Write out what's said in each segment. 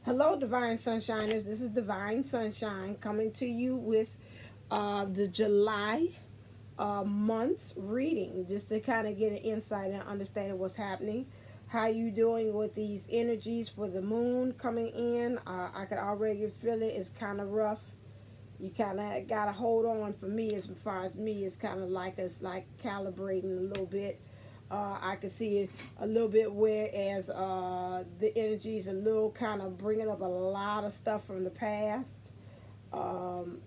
Hello, Divine Sunshiners. This is Divine Sunshine coming to you with the July month's reading, just to kind of get an insight and understanding what's happening. How you doing with these energies for the moon coming in? I could already feel it. It's kind of rough. You kind of got to hold on. For me, as far as me, it's kind of like it's like calibrating a little bit. I can see a little bit, whereas the energy is a little kind of bringing up a lot of stuff from the past. Um,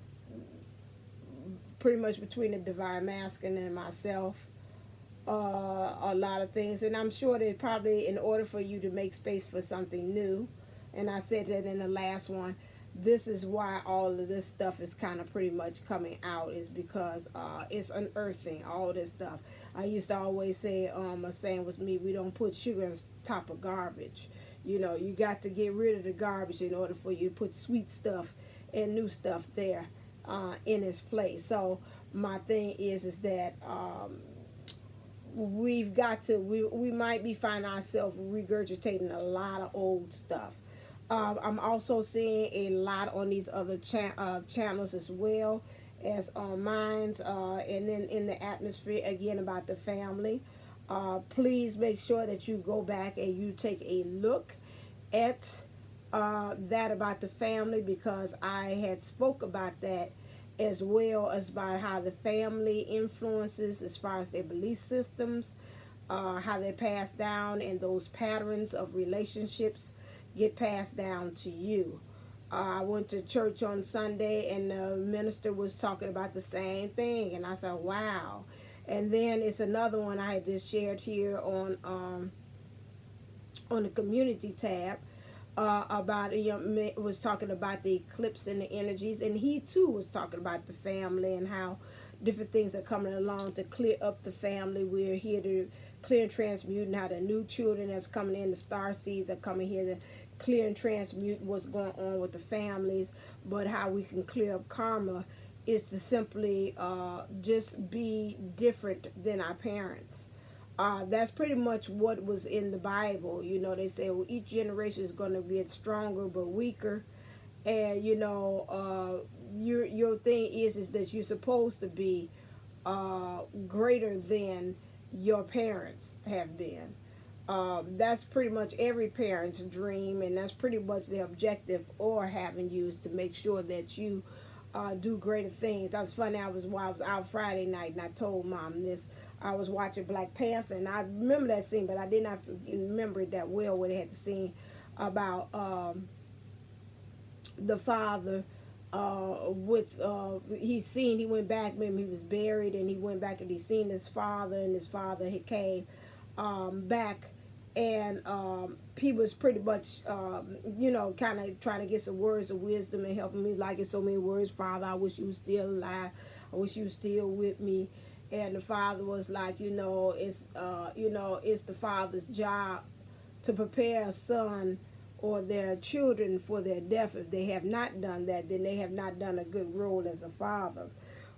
Pretty much between the divine masculine and myself, a lot of things. And I'm sure that probably in order for you to make space for something new, and I said that in the last one, this is why all of this stuff is kind of pretty much coming out, is because it's unearthing all this stuff. I used to always say, a saying was me, we don't put sugar on top of garbage. You know, you got to get rid of the garbage in order for you to put sweet stuff and new stuff there in its place. So my thing is that we've got to, we might be finding ourselves regurgitating a lot of old stuff. I'm also seeing a lot on these other channels as well as on mine's, and then in the atmosphere again about the family. Please make sure that you go back and you take a look at that about the family, because I had spoke about that, as well as about how the family influences as far as their belief systems, how they pass down, and those patterns of relationships get passed down to you. I went to church on Sunday and the minister was talking about the same thing, and I said, wow. And then it's another one I had just shared here on the community tab, about was talking about the eclipse and the energies, and he too was talking about the family and how different things are coming along to clear up the family. We're here to clear and transmute, and how the new children that's coming in, the star seeds are coming here to clear and transmute what's going on with the families. But how we can clear up karma is to simply just be different than our parents. That's pretty much what was in the Bible. You know, they say, well, each generation is going to get stronger but weaker. And, you know, your thing is that you're supposed to be greater than your parents have been. That's pretty much every parent's dream, and that's pretty much the objective or having used to make sure that you do greater things. That was funny. While I was out Friday night, and I told Mom this. I was watching Black Panther, and I remember that scene, but I did not remember it that well, when they had the scene about the father with he went back. Maybe he was buried, and he went back and he seen his father, and his father had came back, and he was pretty much you know, kind of trying to get some words of wisdom and helping me, like, in so many words. Father, I wish you were still alive. I wish you were still with me. And the father was like, you know, it's the father's job to prepare a son or their children for their death. If they have not done that, then they have not done a good role as a father.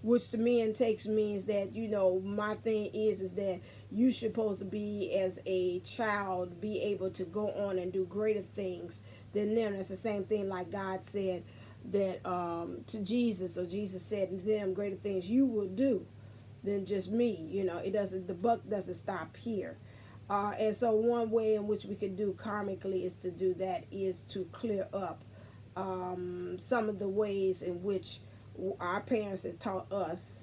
Which to me and takes means that, you know, my thing is that you supposed to be, as a child, be able to go on and do greater things than them. That's the same thing like God said that to Jesus, or Jesus said to them, greater things you will do than just me. You know, the buck doesn't stop here. And so one way in which we can do karmically is to do that, is to clear up some of the ways in which our parents have taught us,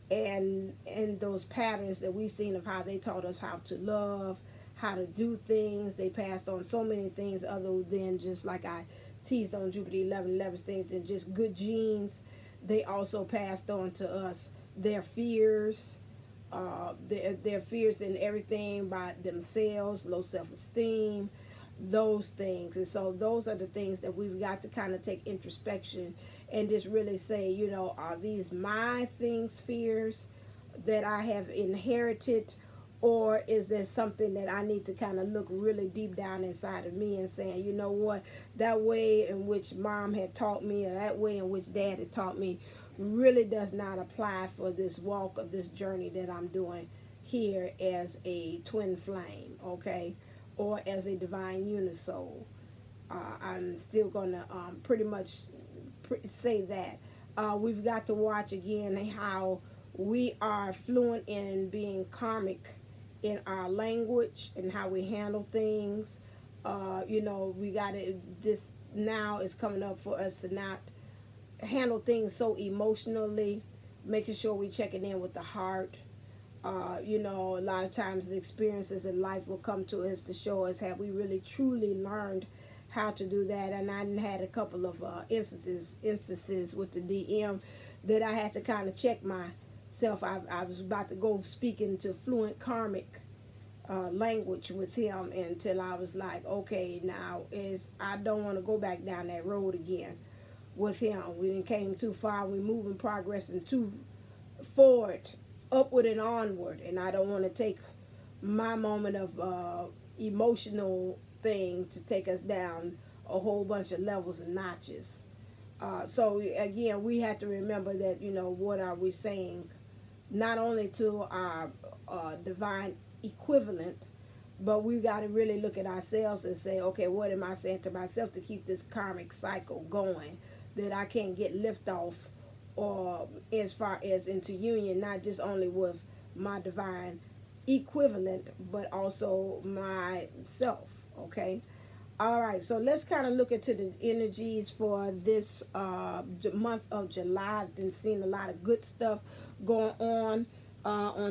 and those patterns that we've seen of how they taught us how to love, how to do things. They passed on so many things other than just, like I teased on Jupiter 11 things, than just good genes. They also passed on to us their fears, their fears in everything about themselves, low self-esteem, those things. And so those are the things that we've got to kind of take introspection and just really say, you know, are these my things, fears that I have inherited, or is there something that I need to kind of look really deep down inside of me and saying, you know what, that way in which Mom had taught me, or that way in which Dad had taught me, really does not apply for this walk, of this journey that I'm doing here as a twin flame, okay, or as a divine unisoul. I'm still going to pretty much say that. We've got to watch again how we are fluent in being karmic in our language and how we handle things. We got to, this now is coming up for us to not handle things so emotionally, making sure we checking in with the heart. A lot of times the experiences in life will come to us to show us have we really truly learned how to do that. And I had a couple of instances with the DM that I had to kind of check myself. I was about to go speaking to fluent karmic language with him until I was like, okay, now I don't want to go back down that road again with him. We didn't came too far. We moving, progressing too forward, upward and onward, and I don't want to take my moment of emotional thing to take us down a whole bunch of levels and notches. So again, we have to remember that, what are we saying, not only to our divine equivalent, but we got to really look at ourselves and say, okay, what am I saying to myself to keep this karmic cycle going, that I can't get lift off or as far as into union, not just only with my divine equivalent, but also myself. Okay. All right. So let's kind of look into the energies for this month of July. I've been seeing a lot of good stuff going on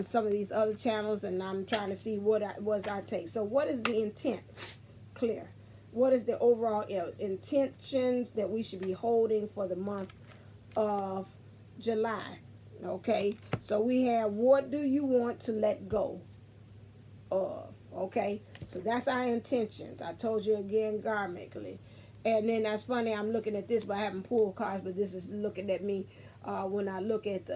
some of these other channels, and I'm trying to see what I take. So what is the intent? Clear. What is the overall intentions that we should be holding for the month of July? Okay, so we have, what do you want to let go of? Okay, so that's our intentions. I told you again, karmically. And then that's funny, I'm looking at this, but I haven't pulled cards, but this is looking at me when I look at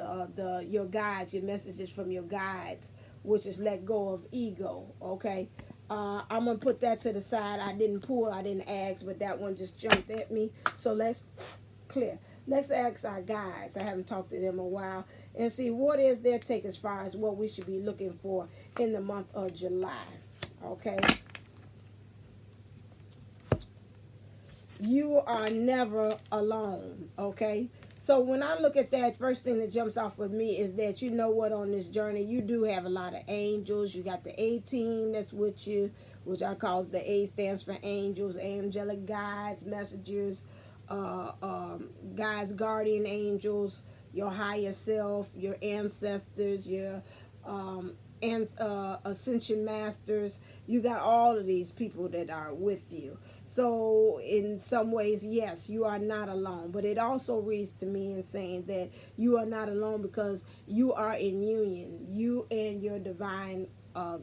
your guides, your messages from your guides, which is let go of ego. Okay, I'm gonna put that to the side. I didn't pull, I didn't ask, but that one just jumped at me. So let's clear. Let's ask our guides. I haven't talked to them in a while, and see what is their take as far as what we should be looking for in the month of July. Okay. You are never alone. Okay. So when I look at that, first thing that jumps off with me is that, on this journey, you do have a lot of angels. You got the A team that's with you, which I call the A stands for angels, angelic guides, messengers, guides, guardian angels, your higher self, your ancestors, your ascension masters. You got all of these people that are with you. So in some ways, yes, you are not alone, but it also reads to me in saying that you are not alone because you are in union. You and your divine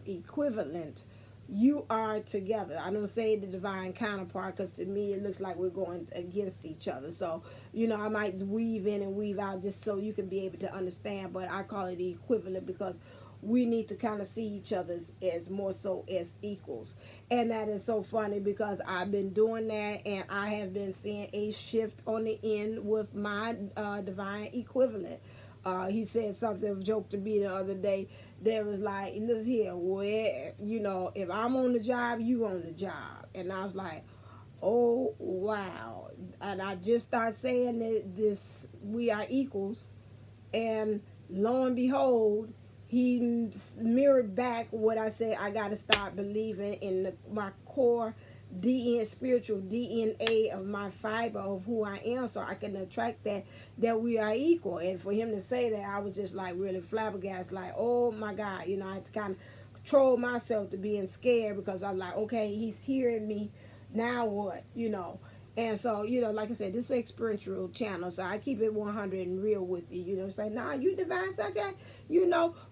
equivalent, you are together. I don't say the divine counterpart because to me it looks like we're going against each other. So, I might weave in and weave out just so you can be able to understand, but I call it the equivalent because we need to kind of see each other as more so as equals. And that is so funny because I've been doing that and I have been seeing a shift on the end with my divine equivalent. He said something of joke to me the other day. There was like, listen here, where, if I'm on the job, you on the job. And I was like, oh, wow. And I just started saying that we are equals. And lo and behold, he mirrored back what I said. I got to start believing in my core spiritual DNA of my fiber of who I am, so I can attract that we are equal. And for him to say that, I was just like really flabbergasted, like, oh my God, I had to kind of control myself to being scared because I'm like, okay, he's hearing me, now what, And so, like I said, this is an experiential channel, so I keep it 100 and real with you. Say, nah, you divine such that,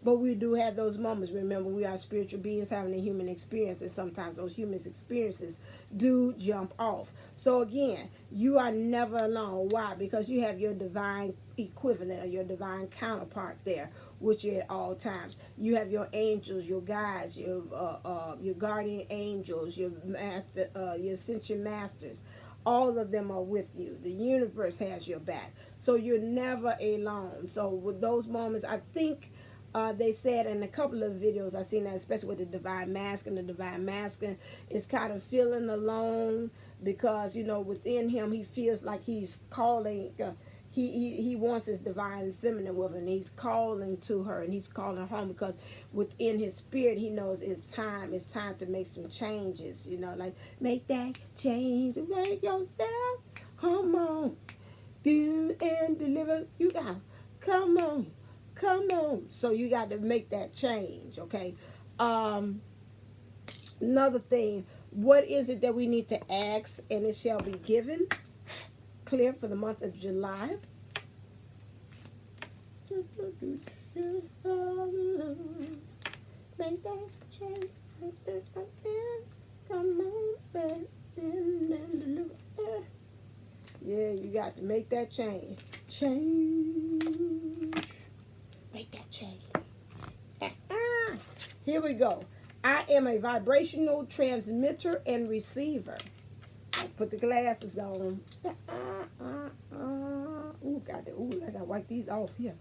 but we do have those moments. Remember, we are spiritual beings having a human experience, and sometimes those human experiences do jump off. So again, you are never alone. Why? Because you have your divine equivalent or your divine counterpart there with you at all times. You have your angels, your guides, your guardian angels, your master, your ascension masters. All of them are with you. The universe has your back. So you're never alone. So with those moments, I think They said in a couple of videos I've seen that, especially with the divine masculine. The divine masculine is kind of feeling alone because, you know, within him he feels like he's calling. He wants his divine feminine with him, and he's calling to her, and he's calling home because within his spirit he knows it's time to make some changes, you know, like make that change, make yourself, come on, do and deliver, you got, come on, so you got to make that change, okay? Another thing, what is it that we need to ask, and it shall be given? Clear for the month of July. Make that change. Come on, yeah, you got to make that change. Make that change. Here we go. I am a vibrational transmitter and receiver. I put the glasses on. Ooh, I gotta wipe these off here.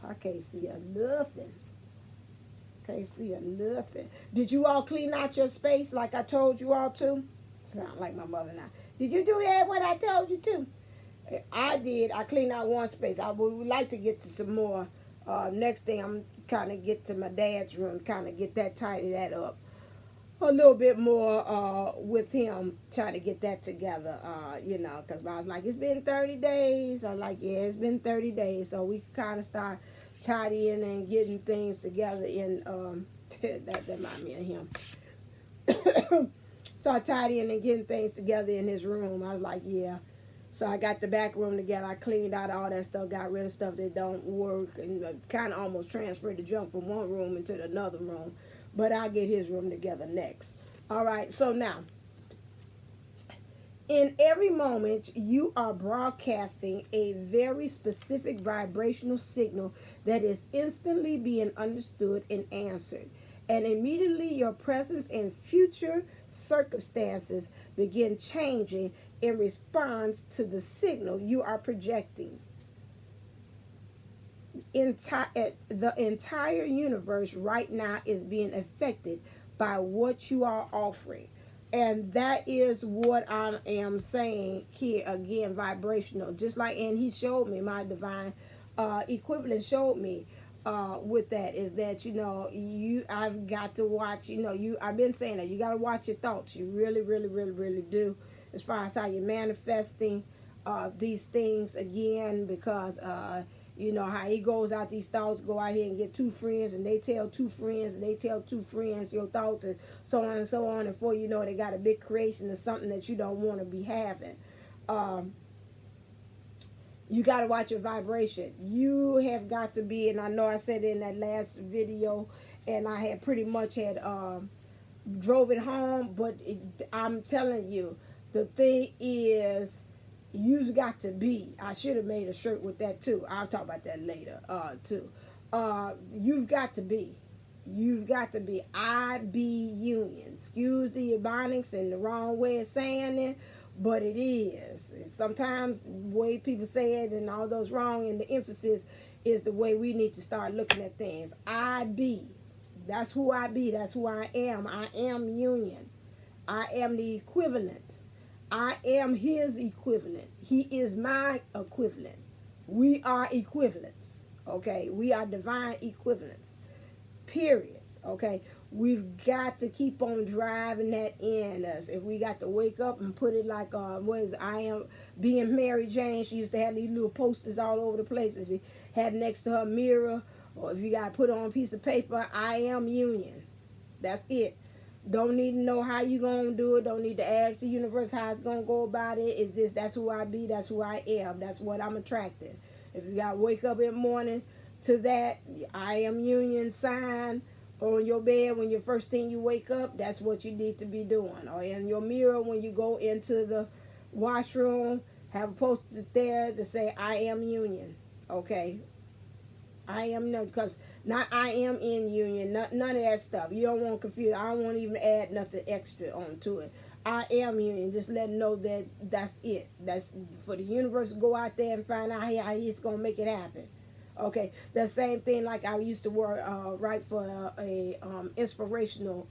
I can't see nothing. Did you all clean out your space like I told you all to? Sound like my mother now. Did you do that what I told you to? I did. I cleaned out one space. I would like to get to some more. Next thing, I'm kind of get to my dad's room, kind of get that, tidy that up a little bit more with him, trying to get that together, you know, because I was like, it's been 30 days. I was like, yeah, it's been 30 days. So we kind of start tidying and getting things together in, that remind me of him. Start tidying and getting things together in his room. I was like, yeah. So I got the back room together. I cleaned out all that stuff, got rid of stuff that don't work, and kind of almost transferred the junk from one room into another room. But I'll get his room together next. All right, so now, in every moment, you are broadcasting a very specific vibrational signal that is instantly being understood and answered. And immediately your presence and future circumstances begin changing in response to the signal you are projecting. The entire universe right now is being affected by what you are offering. And that is what I am saying here again, vibrational. Just like, and he showed me, my divine equivalent showed me with that, is that, you know, I've got to watch, you know, I've been saying that you got to watch your thoughts. You really, really, really, really do, as far as how you're manifesting these things again, because you know how he goes out, these thoughts go out here and get two friends, and they tell two friends, and they tell two friends your thoughts, and so on and so on, and before you know, they got a big creation of something that you don't want to be having. You got to watch your vibration. You have got to be, and I know I said it in that last video, and I had pretty much had drove it home, but I'm telling you, the thing is, you've got to be. I should have made a shirt with that too. I'll talk about that later too. You've got to be. You've got to be. I be union. Excuse the ebonics and the wrong way of saying it, but it is. Sometimes the way people say it and all those wrong, and the emphasis is the way we need to start looking at things. I be. That's who I be. That's who I am. I am union. I am the equivalent. I am his equivalent. He is my equivalent. We are equivalents. Okay? We are divine equivalents. Period. Okay? We've got to keep on driving that in us. If we got to wake up and put it like, I am being Mary Jane. She used to have these little posters all over the places. She had next to her mirror. Or if you got to put on a piece of paper, I am union. That's it. Don't need to know how you going to do it. Don't need to ask the universe how it's going to go about it. It's just, that's who I be. That's who I am. That's what I'm attracting. If you got to wake up in the morning to that, I am union sign on your bed when your first thing you wake up, that's what you need to be doing. Or in your mirror when you go into the washroom, have a poster there to say, I am union. Okay? I am no, because not I am in union, none of that stuff. You don't want to confuse. I don't want to even add nothing extra onto it. I am union. Just let them know that that's it. That's for the universe to go out there and find out how he's going to make it happen. Okay, the same thing like I used to work write for a inspirational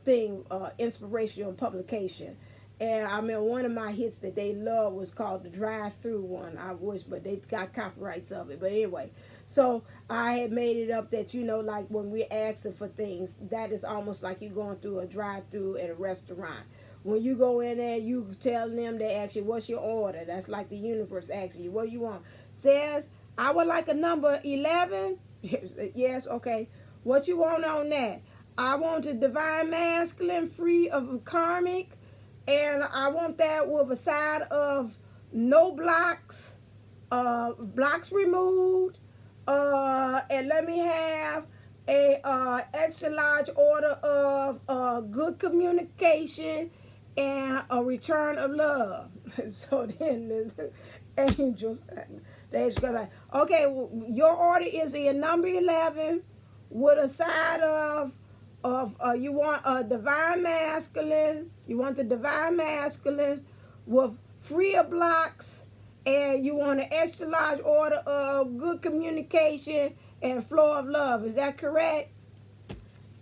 thing, inspirational publication. And I mean, one of my hits that they love was called the drive-through one. I wish, but they got copyrights of it. But anyway, so I had made it up that, you know, like when we're asking for things, that is almost like you're going through a drive-through at a restaurant. When you go in there, you tell them, they ask you, what's your order? That's like the universe asking you, what do you want? Says, I would like a number 11. Yes, okay. What you want on that? I want a divine masculine free of karmic. And I want that with a side of no blocks, blocks removed. And let me have a extra large order of good communication and a return of love. So then the angels, they go back. Okay, your order is a number 11 with a side of you want a divine masculine. You want the divine masculine with free of blocks, and you want an extra large order of good communication and flow of love. Is that correct?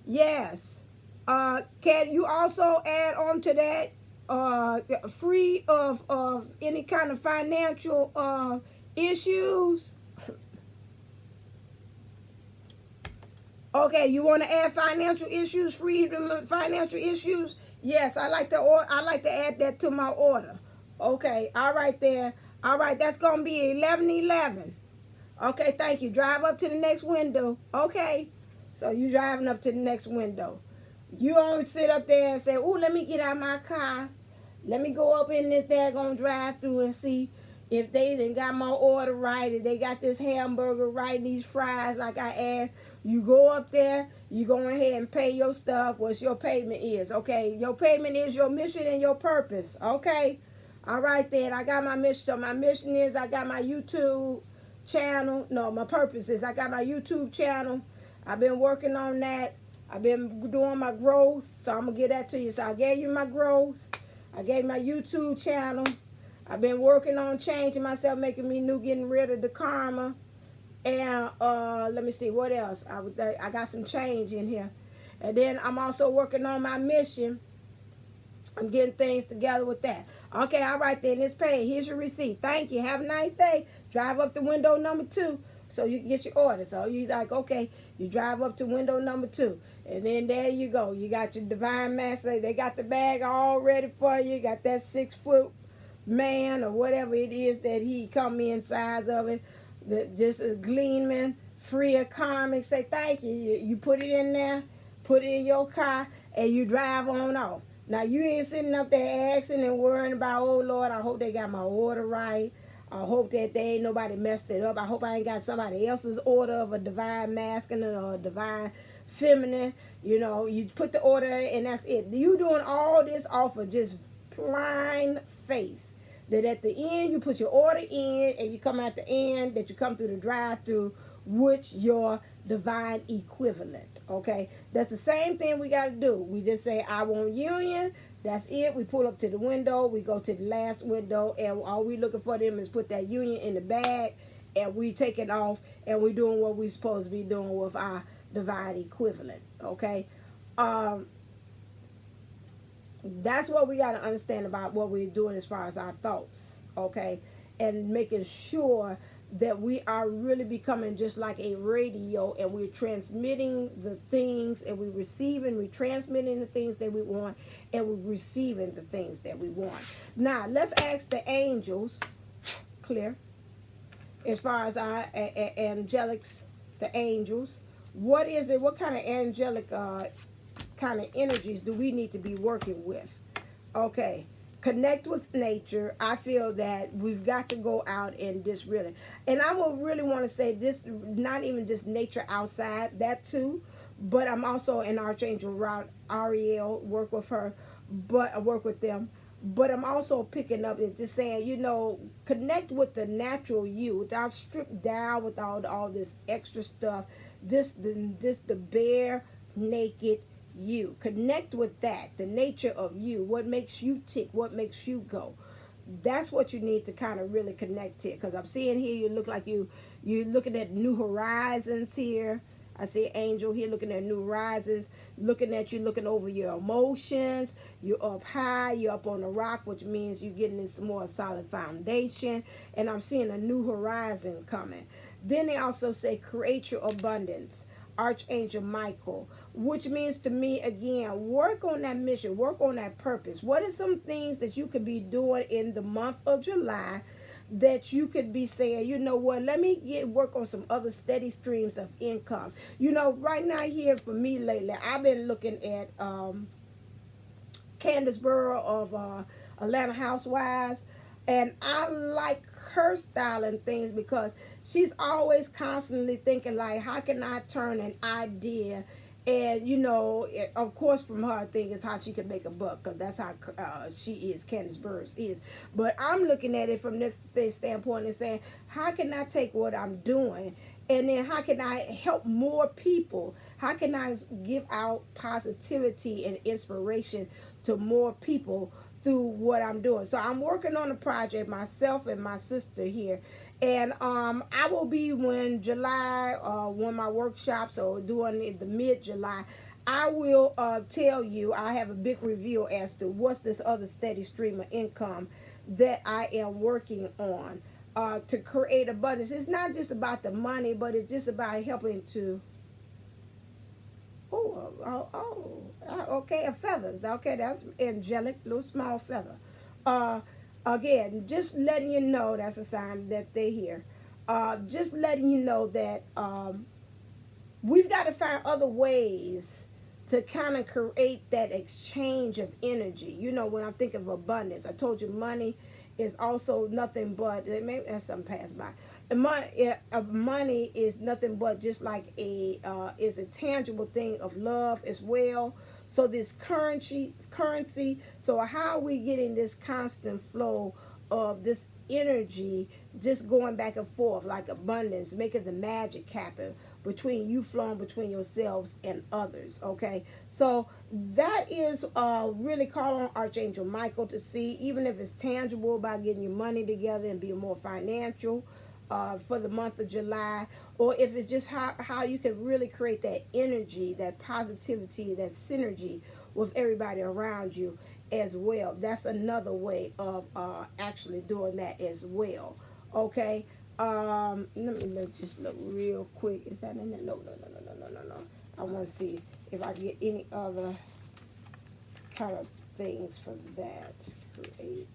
Yes. Can you also add on to that free of any kind of financial issues? Okay, you want to add financial issues, freedom of financial issues? Yes, I like to add that to my order. Okay, all right there. All right, that's going to be 1111. Okay, thank you. Drive up to the next window. Okay, so you driving up to the next window. You don't sit up there and say, oh, let me get out my car. Let me go up in this daggone drive-through and see if they done got my order right, if they got this hamburger right, these fries like I asked. You go up there, you go ahead and pay your stuff, what your payment is, okay? Your payment is your mission and your purpose, okay? All right, then, I got my mission. So my mission is I got my YouTube channel. No, my purpose is I got my YouTube channel. I've been working on that. I've been doing my growth, so I'm going to get that to you. So I gave you my growth. I gave my YouTube channel. I've been working on changing myself, making me new, getting rid of the karma. And let me see, what else? I got some change in here. And then I'm also working on my mission. I'm getting things together with that. Okay, all right then, it's paid. Here's your receipt. Thank you. Have a nice day. Drive up to window number 2 so you can get your order. So you like, okay, you drive up to window number 2. And then there you go. You got your divine master. They got the bag all ready for you. You got that 6-foot man or whatever it is that he come in size of it. Just a gleaming, free of karmic. Say thank you. You put it in there, put it in your car, and you drive on off. Now, you ain't sitting up there asking and worrying about, oh, Lord, I hope they got my order right. I hope that they ain't nobody messed it up. I hope I ain't got somebody else's order of a divine masculine or a divine feminine. You know, you put the order and that's it. You doing all this off of just blind faith. That at the end, you put your order in and you come at the end, that you come through the drive-through with your divine equivalent, okay? That's the same thing we got to do. We just say, I want union. That's it. We pull up to the window. We go to the last window, and all we looking for them is put that union in the bag, and we take it off, and we doing what we supposed to be doing with our divine equivalent, okay? That's what we got to understand about what we're doing as far as our thoughts, okay? And making sure that we are really becoming just like a radio, and we're transmitting the things, and we're transmitting the things that we want, and we're receiving the things that we want. Now, let's ask the angels, clear, as far as our angelics, the angels, what is it, what kind of angelic kind of energies do we need to be working with? Okay, connect with nature. I feel that we've got to go out and just really, and I will really want to say this, not even just nature outside, that too, but I'm also an Archangel route, Ariel, work with her, but I work with them. But I'm also picking up and just saying, you know, connect with the natural you without stripped down with all this extra stuff. The bare naked you. Connect with that, the nature of you, what makes you tick, what makes you go. That's what you need to kind of really connect to. Because I'm seeing here, you look like you're looking at new horizons here. I see angel here looking at new horizons, looking at you, looking over your emotions. You're up high, you're up on the rock, which means you're getting into more solid foundation. And I'm seeing a new horizon coming. Then they also say create your abundance. Archangel Michael, which means to me, again, work on that mission, work on that purpose. What are some things that you could be doing in the month of July that you could be saying, you know what, let me work on some other steady streams of income. You know, right now here for me lately, I've been looking at Candace Burrow of Atlanta Housewives, and I like her style and things because she's always constantly thinking like, how can I turn an idea, and you know, of course from her thing is how she can make a buck, because that's how she is, Candace Burrow is. But I'm looking at it from this standpoint and saying, how can I take what I'm doing, and then how can I help more people? How can I give out positivity and inspiration to more people through what I'm doing? So I'm working on a project, myself and my sister here, and I will be when July, when my workshops are doing the mid-July, I will tell you, I have a big review as to what's this other steady stream of income that I am working on to create abundance. It's not just about the money, but it's just about helping to okay, a feathers. Okay, that's angelic, little small feather. Again, just letting you know that's a sign that they're here. Just letting you know that we've got to find other ways to kind of create that exchange of energy. You know, when I think of abundance, I told you money is also nothing but, maybe that's something passed by. Money is nothing but just like is a tangible thing of love as well. So this currency. So how are we getting this constant flow of this energy just going back and forth like abundance, making the magic happen between you flowing between yourselves and others? Okay, so that is really call on Archangel Michael to see, even if it's tangible, about getting your money together and being more financial for the month of July, or if it's just how you can really create that energy, that positivity, that synergy with everybody around you as well. That's another way of actually doing that as well. Okay, let me just look real quick. Is that in there? No. I want to see if I get any other kind of things for that. Create.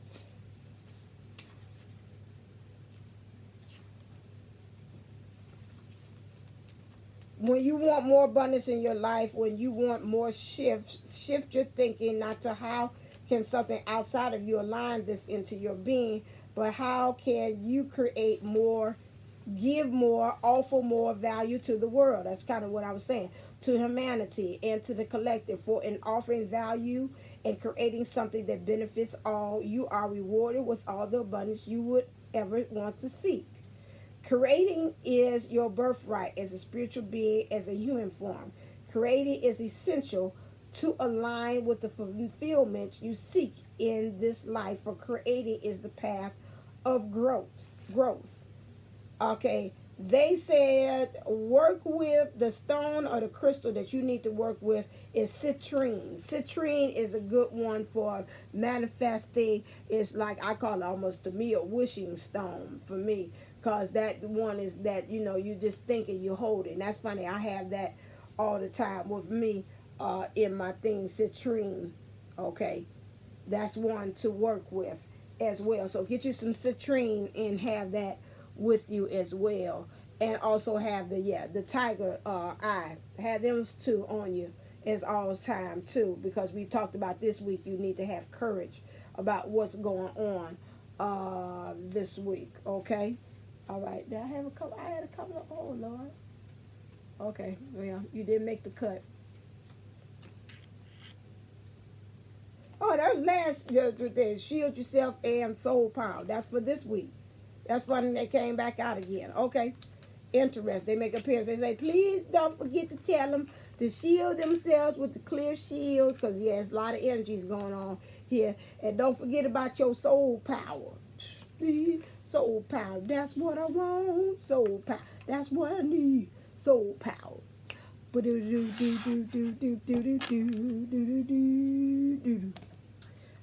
When you want more abundance in your life, when you want more shift your thinking, not to how can something outside of you align this into your being, but how can you create more, give more, offer more value to the world. That's kind of what I was saying, to humanity and to the collective. For in offering value and creating something that benefits all, you are rewarded with all the abundance you would ever want to seek. Creating is your birthright as a spiritual being, as a human form. Creating is essential to align with the fulfillment you seek in this life, for creating is the path of growth. Okay, they said work with the stone or the crystal that you need to work with is citrine. Citrine is a good one for manifesting. It's like, I call it almost to me a wishing stone for me, because that one is that, you know, you just think and you hold it. And that's funny, I have that all the time with me in my thing, citrine. Okay, that's one to work with as well. So get you some citrine and have that with you as well. And also have the tiger eye. Have them two on you as all the time too, because we talked about this week you need to have courage about what's going on this week. Okay. All right. Did I have a couple? I had a couple of, oh Lord. Okay. Well, you didn't make the cut. Oh, that was last day. Shield yourself and soul power. That's for this week. That's funny they came back out again. Okay. Interest. They make appearance. They say, please don't forget to tell them to shield themselves with the clear shield, because yes, a lot of energies going on here. And don't forget about your soul power. Soul power, that's what I want. Soul power, that's what I need. Soul power.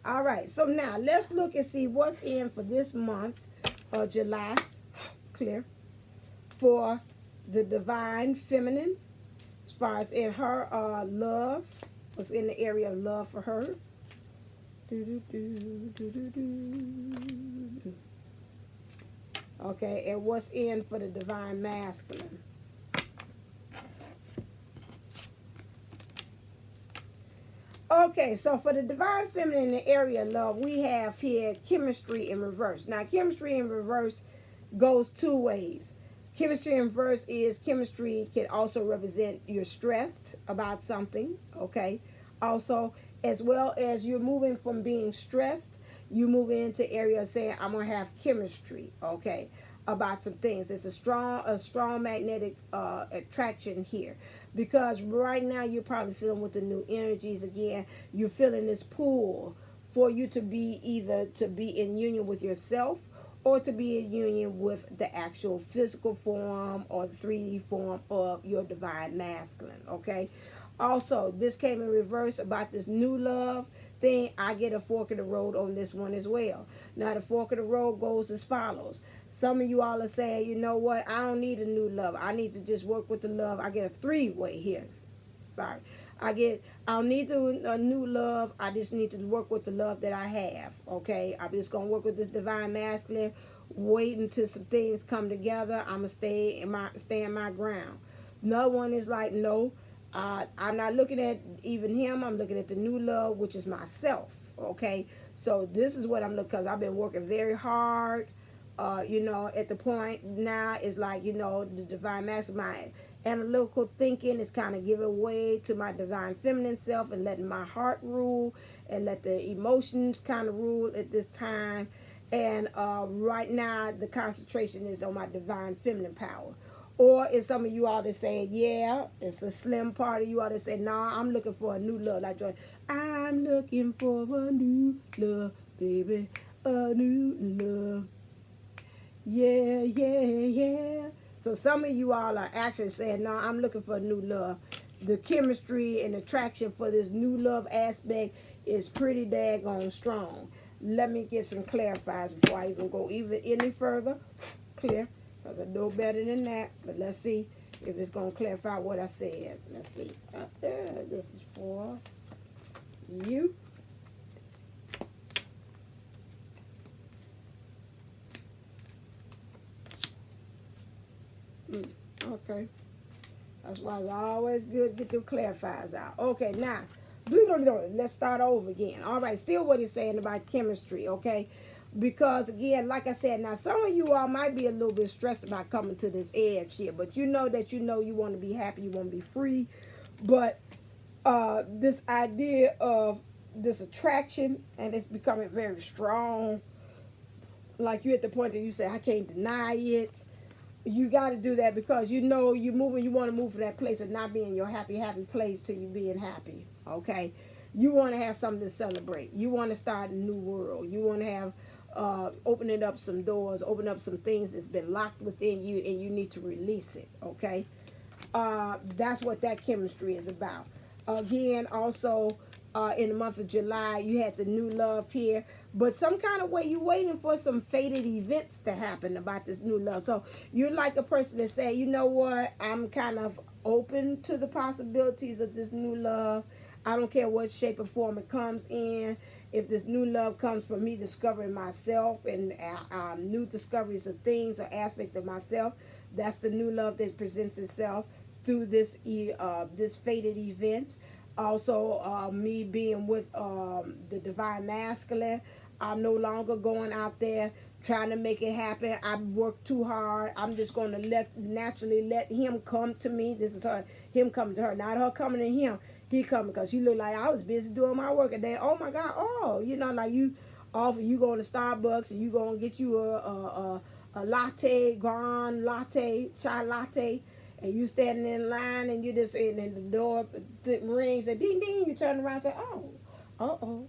All right, so now let's look and see what's in for this month of July. Clear. For the divine feminine, as far as in her love, what's in the area of love for her. Okay, and what's in for the divine masculine. Okay, so for the divine feminine in the area of love, we have here chemistry in reverse. Now, chemistry in reverse goes two ways. Chemistry in reverse is chemistry can also represent you're stressed about something, okay? Also, as well as you're moving from being stressed, you move into areas saying, I'm going to have chemistry, okay, about some things. It's a strong magnetic attraction here. Because right now you're probably feeling with the new energies again. You're feeling this pull for you to be either to be in union with yourself or to be in union with the actual physical form or the 3D form of your divine masculine, okay? Also, this came in reverse about this new love thing. I get a fork in the road on this one as well. Now, the fork of the road goes as follows. Some of you all are saying, you know what, I don't need a new love. I need to just work with the love. I get a three-way here. Sorry. I don't need a new love. I just need to work with the love that I have, okay? I'm just going to work with this divine masculine, wait until some things come together. I'm going to stay in my ground. Another one is like, no, I'm not looking at even him. I'm looking at the new love, which is myself, okay? So this is what I'm looking, because I've been working very hard. You know, at the point now is like, you know, the divine masculine, analytical thinking is kind of giving way to my divine feminine self and letting my heart rule and let the emotions kind of rule at this time. And right now the concentration is on my divine feminine power. Or is some of you all that say, yeah, it's a slim part of you all that say, nah, I'm looking for a new love. Like, I'm looking for a new love, baby, a new love. Yeah, yeah, yeah. So some of you all are actually saying, no, I'm looking for a new love. The chemistry and attraction for this new love aspect is pretty daggone strong. Let me get some clarifiers before I even go any further. Clear, because I know better than that. But let's see if it's going to clarify what I said. Let's see. This is for you. Okay. That's why it's always good to get the clarifiers out. Okay, now, let's start over again. All right, still what he's saying about chemistry, okay? Because, again, like I said, now, some of you all might be a little bit stressed about coming to this edge here, but you know that you want to be happy, you want to be free. But this idea of this attraction, and it's becoming very strong, like you're at the point that you say, I can't deny it. You got to do that because you know you want to move from that place of not being your happy place to you being happy, okay? You want to have something to celebrate. You want to start a new world. You want to have, opening up some doors, open up some things that's been locked within you and you need to release it, okay? That's what that chemistry is about. Again, also, in the month of July, you had the new love here. But some kind of way, you're waiting for some fated events to happen about this new love. So you're like a person that say, you know what, I'm kind of open to the possibilities of this new love. I don't care what shape or form it comes in. If this new love comes from me discovering myself and new discoveries of things or aspect of myself, that's the new love that presents itself through this fated event. Also, me being with the divine masculine, I'm no longer going out there trying to make it happen. I work too hard. I'm just going to naturally let him come to me. This is him coming to her, not her coming to him. He coming because she looked like I was busy doing my work. And then, oh my God, you know, like you going to Starbucks and you going to get you a latte, grand latte, chai latte. and you standing in line, and you just, and then the door rings, and ding ding, you turn around and say, oh, uh-oh,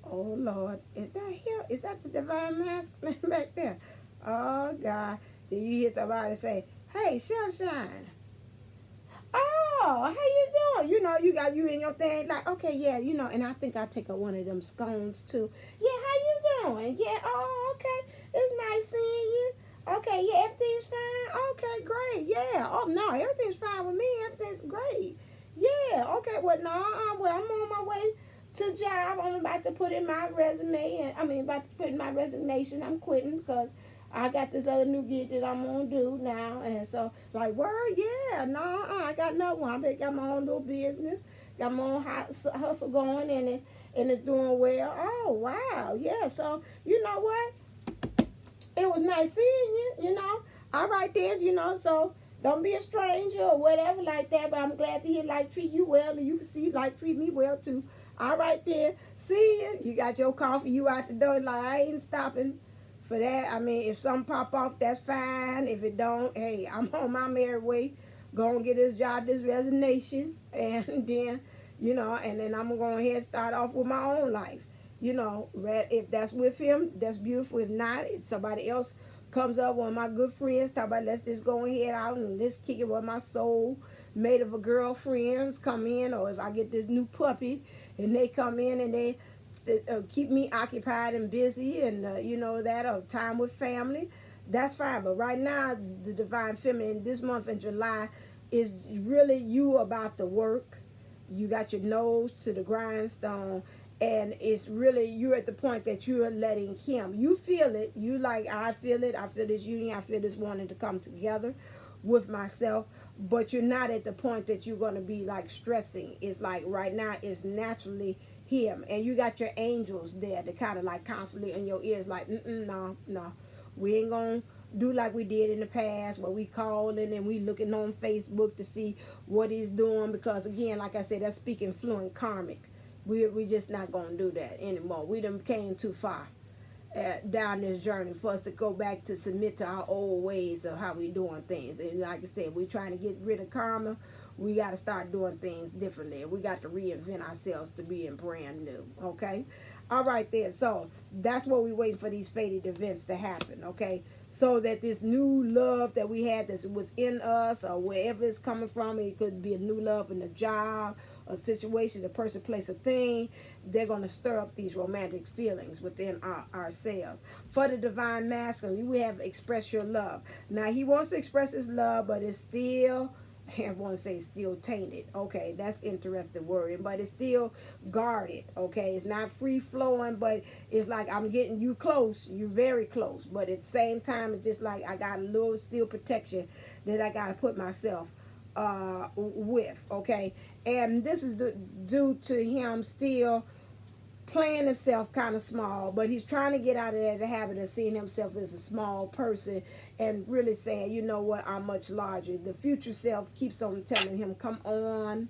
oh Lord, is that him? Is that the divine masculine back there? Oh God. Then you hear somebody say, hey, sunshine. Oh, how you doing? You know, you got you in your thing, like, okay, yeah, you know, and I think I'll take one of them scones too. Yeah, how you doing? Yeah, oh, okay. It's nice seeing you. Okay, yeah, everything's fine. Okay, great. Yeah. Oh no, everything's fine with me. Everything's great. Yeah, okay, well no, well, I'm on my way to job. I'm about to put in my resume, and about to put in my resignation. I'm quitting because I got this other new gig that I'm gonna do now, and so like, word, yeah, no, I got another one. I got my own little business, got my own hustle going, and it's doing well. Oh wow, yeah. So you know what? It was nice seeing you. You know, all right then. You know, so don't be a stranger or whatever like that. But I'm glad to hear life treat you well, and you can see life treat me well too. All right then. See you. You got your coffee. You out the door. Like, I ain't stopping for that. If something pop off, that's fine. If it don't, hey, I'm on my merry way. Go and get this job, this resignation, and then, you know, and then I'm going to ahead and start off with my own life. You know, if that's with him, that's beautiful. If not, if somebody else comes up, one of my good friends, talk about, let's just go ahead out and just kick it with my soul made of a girlfriends come in, or if I get this new puppy and they come in and they keep me occupied and busy, and you know, that, or time with family, that's fine. But right now, the divine feminine this month in July is really you about the work. You got your nose to the grindstone, and it's really, you're at the point that you're letting him, you feel it, you like, I feel it, I feel this union, I feel this wanting to come together with myself, but you're not at the point that you're going to be like stressing. It's like right now it's naturally him, and you got your angels there to kind of like constantly in your ears, like, no, we ain't gonna do like we did in the past, where we calling and we looking on Facebook to see what he's doing, because again, like I said, that's speaking fluent karmic. We just not gonna do that anymore. We done came too far down this journey for us to go back to submit to our old ways of how we doing things. And like I said, we trying to get rid of karma. We got to start doing things differently. We got to reinvent ourselves to being brand new. Okay, all right then. So that's what we waiting for, these fated events to happen. Okay, so that this new love that we had that's within us, or wherever it's coming from, it could be a new love in a job, a situation, a person, place, a thing. They're going to stir up these romantic feelings within ourselves. For the divine masculine, we have express your love. Now, he wants to express his love, but it's still, I want to say still tainted. Okay, that's interesting wording, but it's still guarded. Okay, it's not free flowing, but it's like I'm getting you close, you very close, but at the same time, it's just like I got a little still protection that I got to put myself with. Okay, and this is due to him still playing himself kind of small, but he's trying to get out of that habit of seeing himself as a small person and really saying, you know what, I'm much larger. The future self keeps on telling him, come on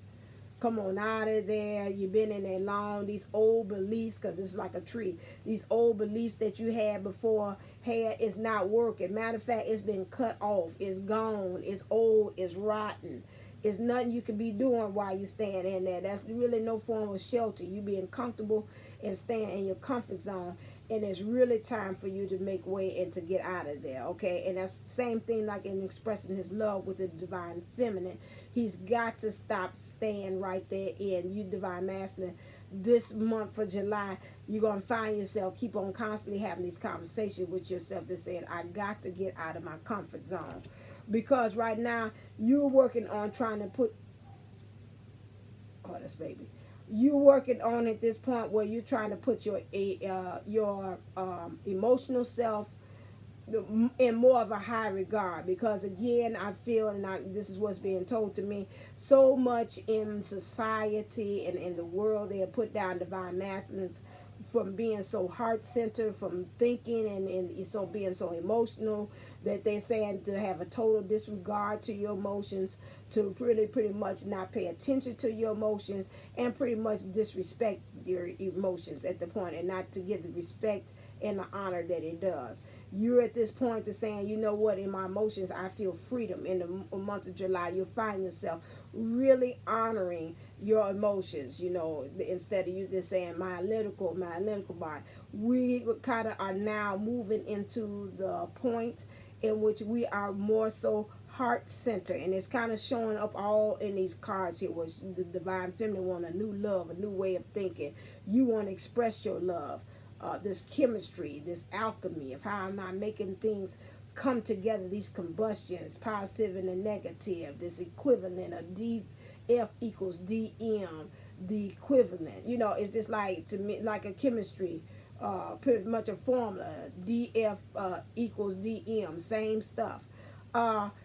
out of there. You've been in there long. These old beliefs, because it's like a tree, these old beliefs that you had before is not working. Matter of fact, it's been cut off. It's gone. It's old. It's rotten. It's nothing you can be doing while you stand in there. That's really no form of shelter. You being comfortable and staying in your comfort zone. And it's really time for you to make way and to get out of there. Okay. And that's the same thing like in expressing his love with the divine feminine. He's got to stop staying right there in you, divine masculine. This month for July, you're going to find yourself keep on constantly having these conversations with yourself that saying, I got to get out of my comfort zone. Because right now, you're working on trying to put, oh, that's baby. You're working on at this point where you're trying to put your emotional self in more of a high regard. Because again, I feel, and this is what's being told to me, so much in society and in the world, they have put down divine masculines from being so heart-centered, from thinking and so being so emotional, that they're saying to have a total disregard to your emotions, to really pretty much not pay attention to your emotions, and pretty much disrespect your emotions at the point, and not to give the respect and the honor that it does. You're at this point to saying, you know what, in my emotions, I feel freedom. In the month of July, you'll find yourself really honoring your emotions, you know, instead of you just saying my analytical mind. We kind of are now moving into the point in which we are more so heart center, and it's kind of showing up all in these cards here, which the divine feminine want a new love, a new way of thinking. You want to express your love, this chemistry, this alchemy of how am I making things come together, these combustions, positive and the negative, this equivalent of DF equals DM, the equivalent, you know, it's just like, to me, like a chemistry, pretty much a formula, DF equals DM, same stuff.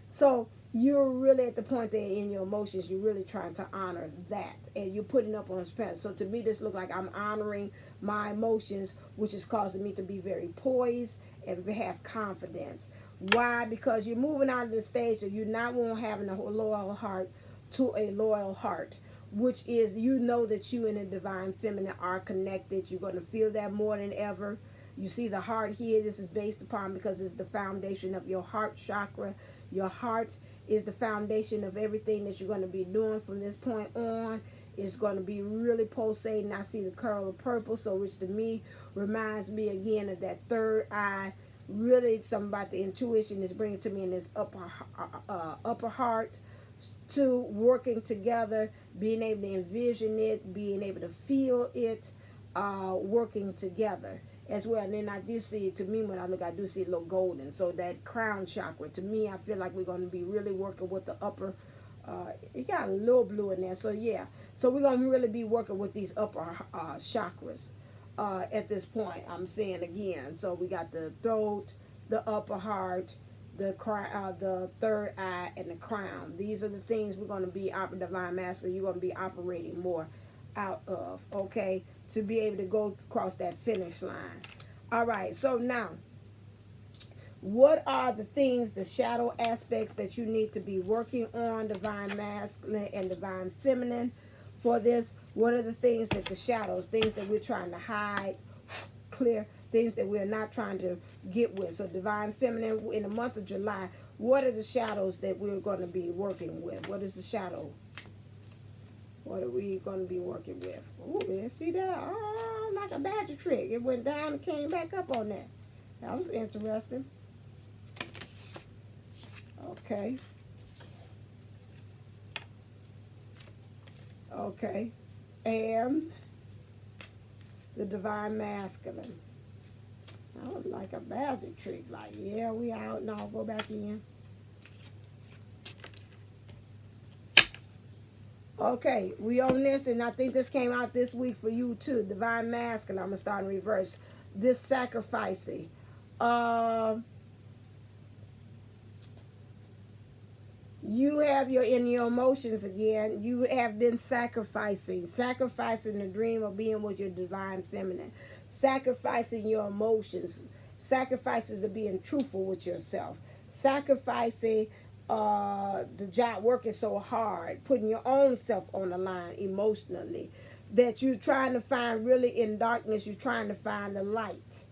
So you're really at the point that in your emotions, you're really trying to honor that, and you're putting up on a pedestal. So to me, this looks like I'm honoring my emotions, which is causing me to be very poised and have confidence. Why? Because you're moving out of the stage of you not want having a loyal heart to a loyal heart, which is, you know that you and the divine feminine are connected. You're going to feel that more than ever. You see the heart here, this is based upon, because it's the foundation of your heart chakra. Your heart is the foundation of everything that you're going to be doing from this point on. It's going to be really pulsating. I see the curl of purple, so which to me reminds me again of that third eye. Really something about the intuition is bringing to me in this upper heart, to working together, being able to envision it, being able to feel it, working together as well. And then I do see, to me, when I look, I do see a little golden. So that crown chakra, to me, I feel like we're going to be really working with the upper, it got a little blue in there. So yeah, so we're going to really be working with these upper chakras at this point, I'm saying again. So we got the throat, the upper heart, the third eye, and the crown. These are the things we're going to be, divine masculine, you're going to be operating more out of, okay, to be able to go across that finish line. All right, so now, what are the things, the shadow aspects that you need to be working on, divine masculine and divine feminine, for this? What are the things that the shadows, things that we're trying to hide, clear, things that we're not trying to get with? So divine feminine, in the month of July, what are the shadows that we're going to be working with? What is the shadow? What are we going to be working with? Oh, yeah, see that? Oh, like a magic trick. It went down and came back up on that. That was interesting. Okay. Okay. And the divine masculine. That was like a magic trick. Like, yeah, we out. No, go back in. Okay, we on this, and I think this came out this week for you too. Divine masculine. I'm gonna start in reverse. This sacrificing. You have in your emotions again. You have been sacrificing the dream of being with your divine feminine, sacrificing your emotions, sacrifices of being truthful with yourself, sacrificing the job, working so hard, putting your own self on the line emotionally, that you're trying to find, really in darkness, you're trying to find the light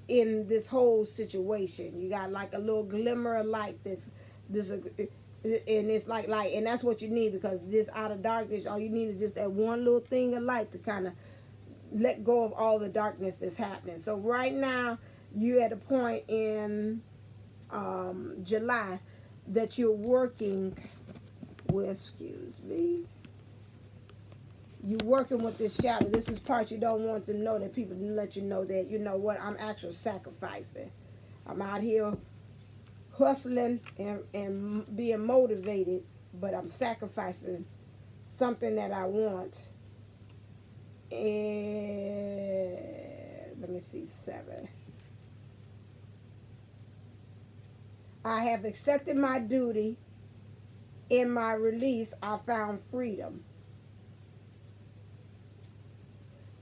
in this whole situation. You got like a little glimmer of light, this and it's like light, and that's what you need, because this out of darkness, all you need is just that one little thing of light to kind of let go of all the darkness that's happening. So right now, you're at a point in July that you're working with, excuse me, you're working with this shadow. This is part you don't want to know, that people let you know that, you know what, I'm actually sacrificing. I'm out here hustling and being motivated, but I'm sacrificing something that I want. And let me see, 7. I have accepted my duty. In my release, I found freedom.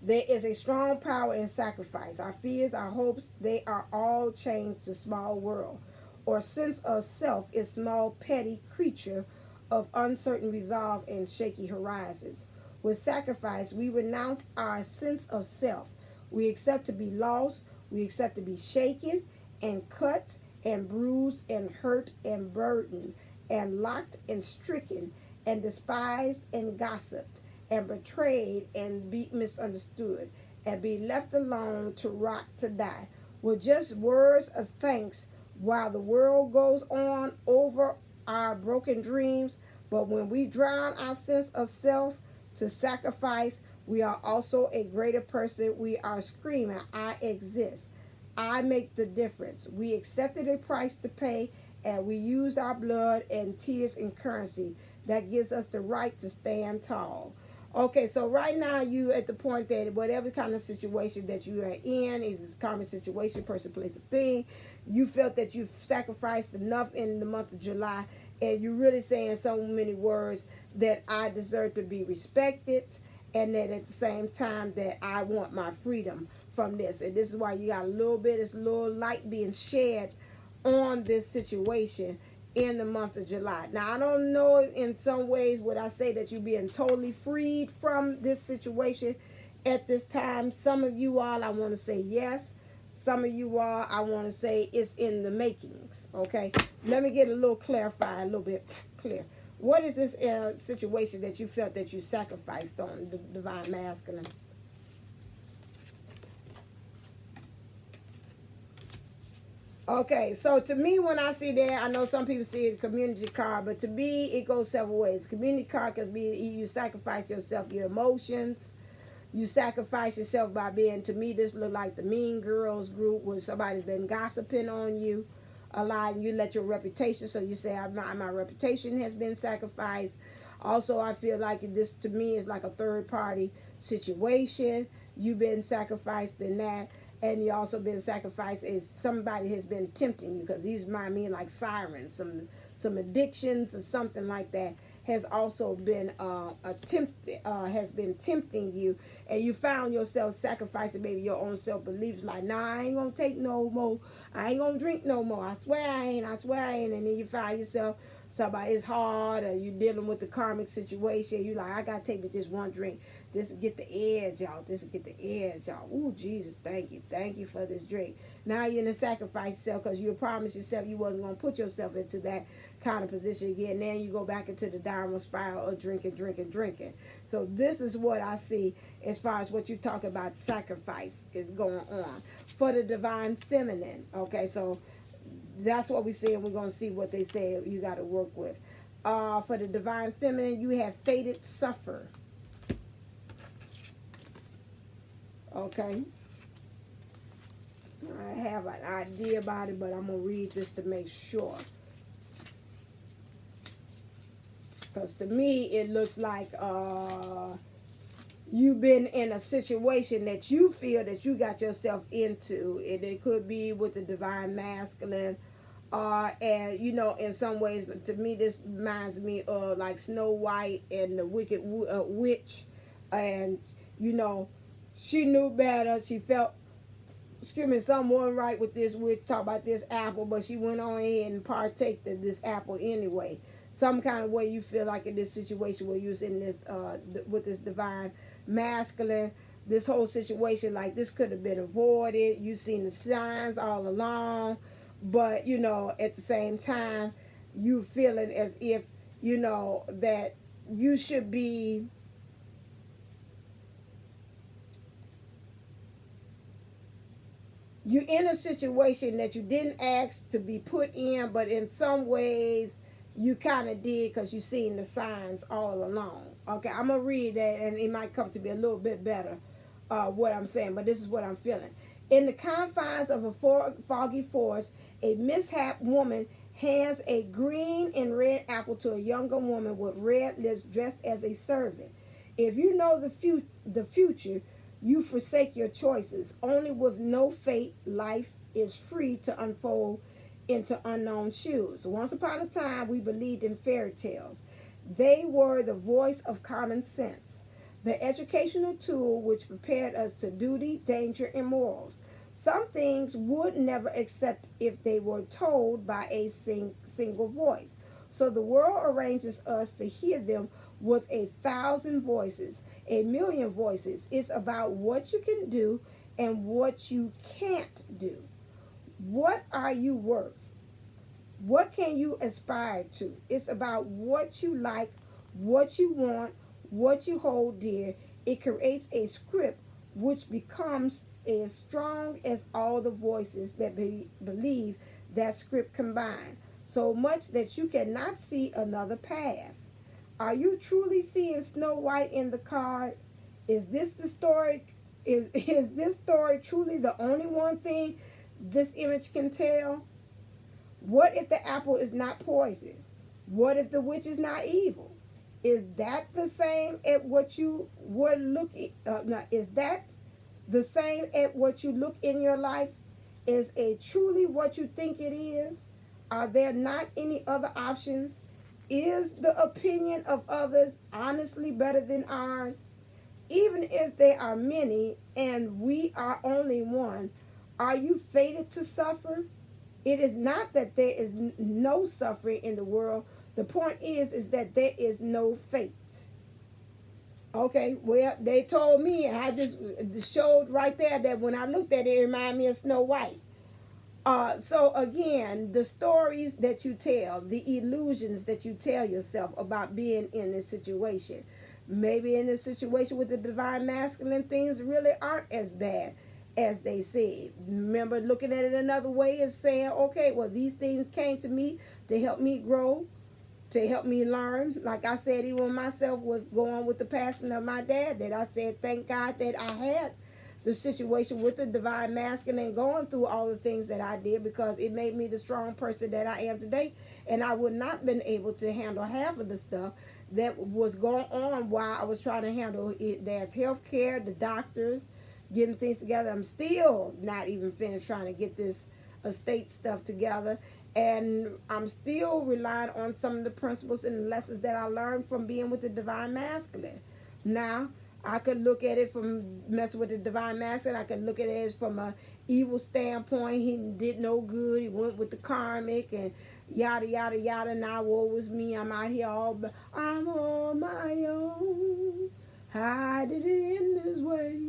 There is a strong power in sacrifice. Our fears, our hopes, they are all changed to small world, or sense of self is small, petty creature of uncertain resolve and shaky horizons. With sacrifice, we renounce our sense of self. We accept to be lost. We accept to be shaken and cut and bruised and hurt and burdened and locked and stricken and despised and gossiped and betrayed and be misunderstood and be left alone to rot to die with just words of thanks while the world goes on over our broken dreams. But when we drown our sense of self to sacrifice, we are also a greater person. We are screaming, I exist. I make the difference. We accepted a price to pay, and we used our blood and tears in currency. That gives us the right to stand tall. Okay, so right now you at the point that whatever kind of situation that you are in, if it's a common situation, person, place, or thing, you felt that you've sacrificed enough in the month of July, and you're really saying so many words that I deserve to be respected, and that at the same time that I want my freedom from this. And this is why you got a little bit, this little light being shed on this situation in the month of July. Now, I don't know in some ways would I say that you're being totally freed from this situation at this time. Some of you all, I want to say yes. Some of you all, I want to say it's in the makings. Okay, let me get a little clarified, a little bit clear. What is this situation that you felt that you sacrificed on the divine masculine? Okay, so to me, when I see that, I know some people see it community card, but to me, it goes several ways. Community card can be you sacrifice yourself, your emotions. You sacrifice yourself by being, to me, this look like the Mean Girls group where somebody's been gossiping on you a lot, and you let your reputation, so you say, my reputation has been sacrificed. Also, I feel like this, to me, is like a third-party situation. You've been sacrificed in that. And you also been sacrificed as somebody has been tempting you, because these remind me like sirens, some addictions or something like that has also been has been tempting you, and you found yourself sacrificing maybe your own self-beliefs, like, nah, I ain't gonna take no more, I ain't gonna drink no more, I swear I ain't, and then you find yourself, somebody is hard, or you dealing with the karmic situation, you like, I gotta take me just one drink, just to get the edge out, Ooh, Jesus, thank you for this drink. Now you're in the sacrifice yourself, because you promised yourself you wasn't gonna put yourself into that kind of position again. Then you go back into the downward spiral of drinking. So this is what I see as far as what you talk about sacrifice is going on for the divine feminine. Okay, so that's what we see, and we're going to see what they say you got to work with. For the divine feminine, you have fated suffer. Okay, I have an idea about it, but I'm going to read this to make sure. Because to me, it looks like you've been in a situation that you feel that you got yourself into. And it could be with the divine masculine. And, you know, in some ways, to me, this reminds me of like Snow White and the Wicked Witch. And, you know, she knew better. She felt, something wasn't right with this witch, talk about this apple, but she went on ahead and partake of this apple anyway. Some kind of way you feel like in this situation where you was in this, with this divine masculine, this whole situation, like this could have been avoided. You seen the signs all along, but, you know, at the same time, you feeling as if, you know, that you should be, you're in a situation that you didn't ask to be put in, but in some ways you kind of did, because you seen the signs all along. Okay, I'm going to read that, and it might come to be a little bit better what I'm saying, but this is what I'm feeling. In the confines of a foggy forest, a mishap woman hands a green and red apple to a younger woman with red lips dressed as a servant. If you know the future, you forsake your choices. Only with no fate, life is free to unfold into unknown shoes. Once upon a time, we believed in fairy tales. They were the voice of common sense, the educational tool which prepared us to duty, danger, and morals. Some things would never accept if they were told by a single voice. So the world arranges us to hear them with 1,000 voices, 1,000,000 voices. It's about what you can do and what you can't do. What are you worth? What can you aspire to? It's about what you like, what you want, what you hold dear. It creates a script which becomes as strong as all the voices that believe that script combined, so much that you cannot see another path. Are you truly seeing Snow White in the card? Is this the story? Is this story truly the only one thing this image can tell? What if the apple is not poison? What if the witch is not evil? Is that the same at what you were looking? Is that the same at what you look in your life? Is it truly what you think it is? Are there not any other options? Is the opinion of others honestly better than ours? Even if there are many and we are only one, are you fated to suffer? It is not that there is no suffering in the world. The point is that there is no fate. Okay, well, they told me, I just showed right there that when I looked at it, it reminded me of Snow White. So again, the stories that you tell, the illusions that you tell yourself about being in this situation. Maybe in this situation with the divine masculine, things really aren't as bad as they said. Remember, looking at it another way is saying, okay, well, these things came to me to help me grow, to help me learn. Like I said, even myself was going with the passing of my dad, that I said, thank God that I had the situation with the divine masculine and going through all the things that I did, because it made me the strong person that I am today. And I would not been able to handle half of the stuff that was going on while I was trying to handle it. That's health care, the doctors, getting things together. I'm still not even finished trying to get this estate stuff together. And I'm still relying on some of the principles and lessons that I learned from being with the divine masculine. Now, I could look at it from messing with the divine masculine. I could look at it from a evil standpoint. He did no good. He went with the karmic and yada, yada, yada. Now, woe was me. I'm out here all, I'm on my own. How did it end this way?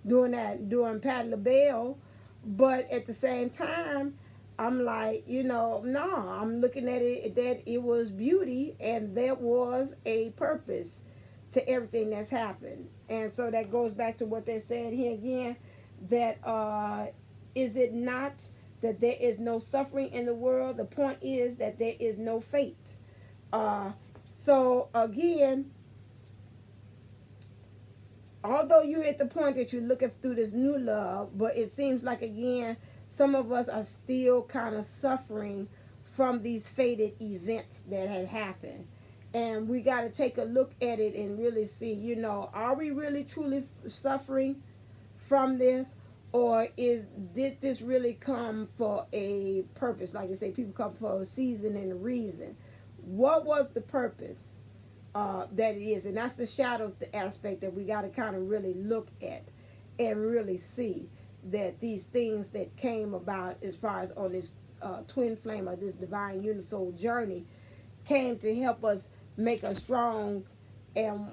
Doing Patti LaBelle. But at the same time, I'm like, no, I'm looking at it that it was beauty and there was a purpose to everything that's happened. And so that goes back to what they're saying here again, that is it not that there is no suffering in the world? The point is that there is no fate. So again, although you're at the point that you're looking through this new love, but it seems like, again, some of us are still kind of suffering from these fated events that had happened. And we got to take a look at it and really see, are we really truly suffering from this? Or did this really come for a purpose? Like I say, people come for a season and a reason. What was the purpose that it is? And that's the shadow aspect that we got to kind of really look at and really see that these things that came about as far as on this twin flame of this divine unisoul journey came to help us make us strong and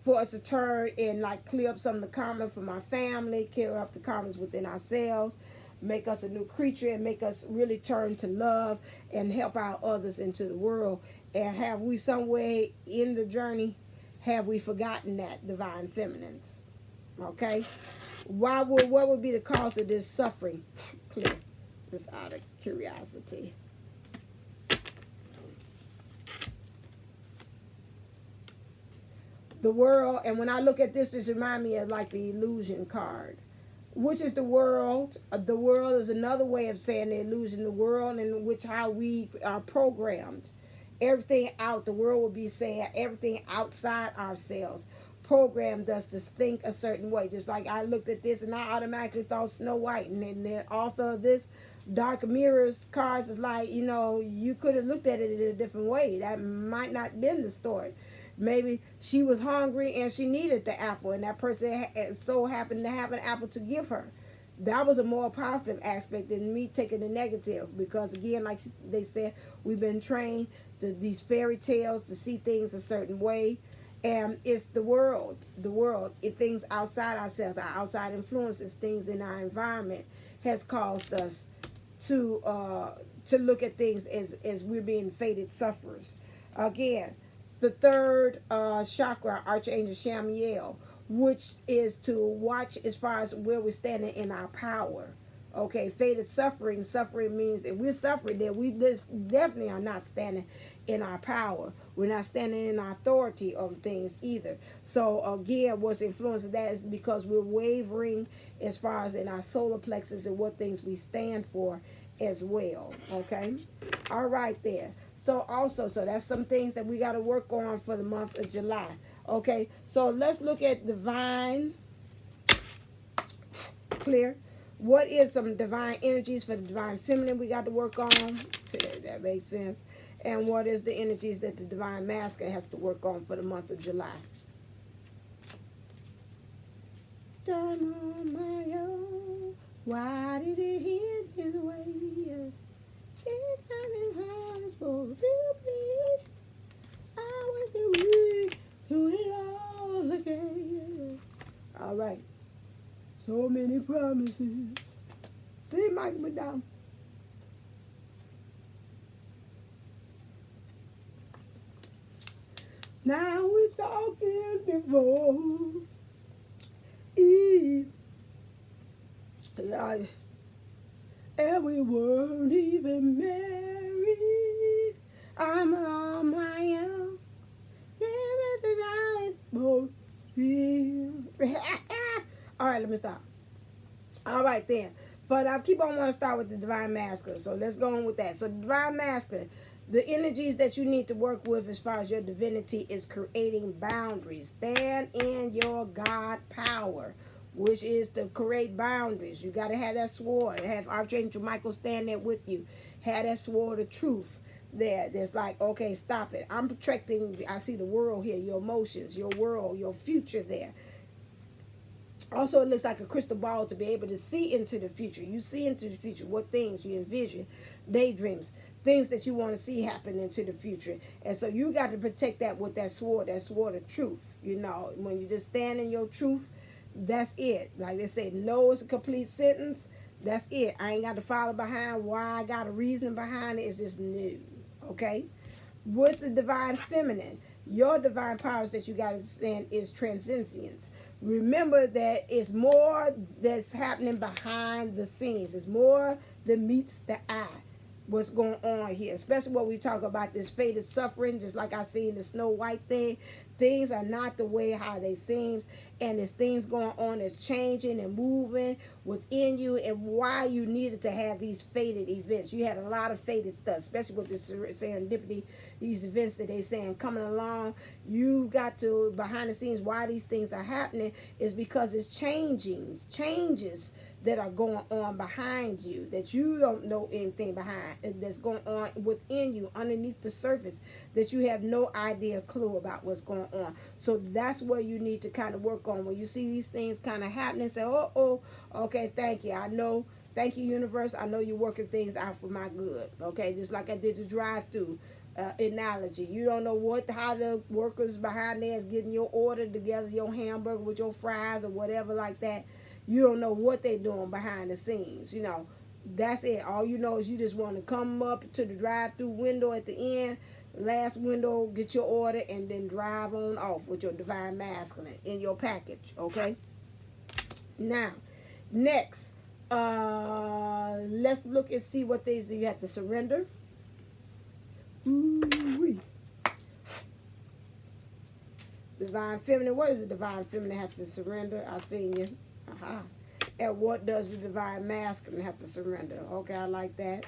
for us to turn and like clear up some of the karma from our family, clear up the karmas within ourselves, make us a new creature, and make us really turn to love and help out others into the world. And have we somewhere in the journey, have we forgotten that divine feminines? Okay? What would be the cause of this suffering? Clear this out of curiosity. The world, and when I look at this reminds me of like the illusion card, which is the world. The world is another way of saying the illusion, the world in which how we are programmed. Everything out, the world will be saying everything outside ourselves programmed us to think a certain way. Just like I looked at this and I automatically thought Snow White, and then the author of this Dark Mirrors cards is like, you could have looked at it in a different way. That might not have been the story. Maybe she was hungry and she needed the apple, and that person so happened to have an apple to give her. That was a more positive aspect than me taking the negative, because again, like they said, we've been trained to these fairy tales to see things a certain way, and it's the world, things outside ourselves, our outside influences, things in our environment has caused us to look at things as we're being fated sufferers. Again, the third chakra, Archangel Shamiel, which is to watch as far as where we're standing in our power. Okay, fated suffering. Suffering means if we're suffering, then we definitely are not standing in our power. We're not standing in our authority of things either. So again, what's influencing that is because we're wavering as far as in our solar plexus and what things we stand for as well. Okay, all right there. So also, so that's some things that we got to work on for the month of July. Okay, so let's look at divine clear. What is some divine energies for the divine feminine we got to work on? That makes sense. And what is the energies that the divine masculine has to work on for the month of July? Done on my own. Why did it end this way? It's not how it's supposed to be. I was the weak to it all again. All right. So many promises. See, Mike McDowell. Now we're talking before Eve. And we weren't even married. I'm on my own. All right, let me stop. All right, then. But I keep on wanting to start with the divine masculine. So let's go on with that. So the divine masculine, the energies that you need to work with as far as your divinity is creating boundaries. Stand in your God power, which is to create boundaries. You got to have that sword. Have Archangel Michael stand there with you. Have that sword of truth there. That's like, okay, stop it. I'm protecting, I see the world here, your emotions, your world, your future there. Also, it looks like a crystal ball to be able to see into the future. You see into the future what things you envision, daydreams, things that you want to see happen into the future. And so you got to protect that with that sword of truth. You know, when you just stand in your truth, that's it. Like they say, no is a complete sentence. That's it. I ain't got to follow behind why I got a reason behind it. It's just new. Okay? With the divine feminine, your divine powers that you got to understand is transcendence. Remember that it's more that's happening behind the scenes. It's more than meets the eye. What's going on here, especially when we talk about this fated suffering, just like I seen the Snow White thing. Things are not the way how they seems, and there's things going on that's changing and moving within you, and why you needed to have these fated events. You had a lot of fated stuff, especially with this serendipity, these events that they saying coming along. You've got to, behind the scenes, why these things are happening is because it's changes that are going on behind you that you don't know anything behind, that's going on within you underneath the surface that you have no idea, clue about what's going on. So that's where you need to kind of work on. When you see these things kind of happening, say, oh, okay, thank you. I know, thank you, universe. I know you're working things out for my good. Okay, just like I did the drive-through analogy. You don't know how the workers behind there is getting your order together, your hamburger with your fries or whatever like that. You don't know what they're doing behind the scenes. You know, that's it. All you know is you just want to come up to the drive-through window at the end, last window, get your order, and then drive on off with your divine masculine in your package. Okay? Now, next, let's look and see what things do you have to surrender. Ooh-wee. Divine feminine. What does the divine feminine have to surrender? I seen you. And what does the divine masculine have to surrender? Okay, I like that.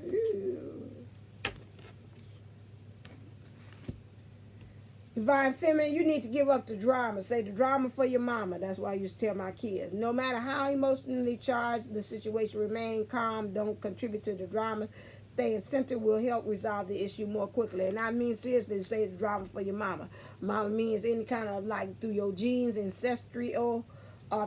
Ooh. Divine feminine, you need to give up the drama. Say the drama for your mama. That's why I used to tell my kids. No matter how emotionally charged the situation, remain calm. Don't contribute to the drama. Staying centered will help resolve the issue more quickly. And I mean seriously, say the drama for your mama. Mama means any kind of like through your genes, ancestral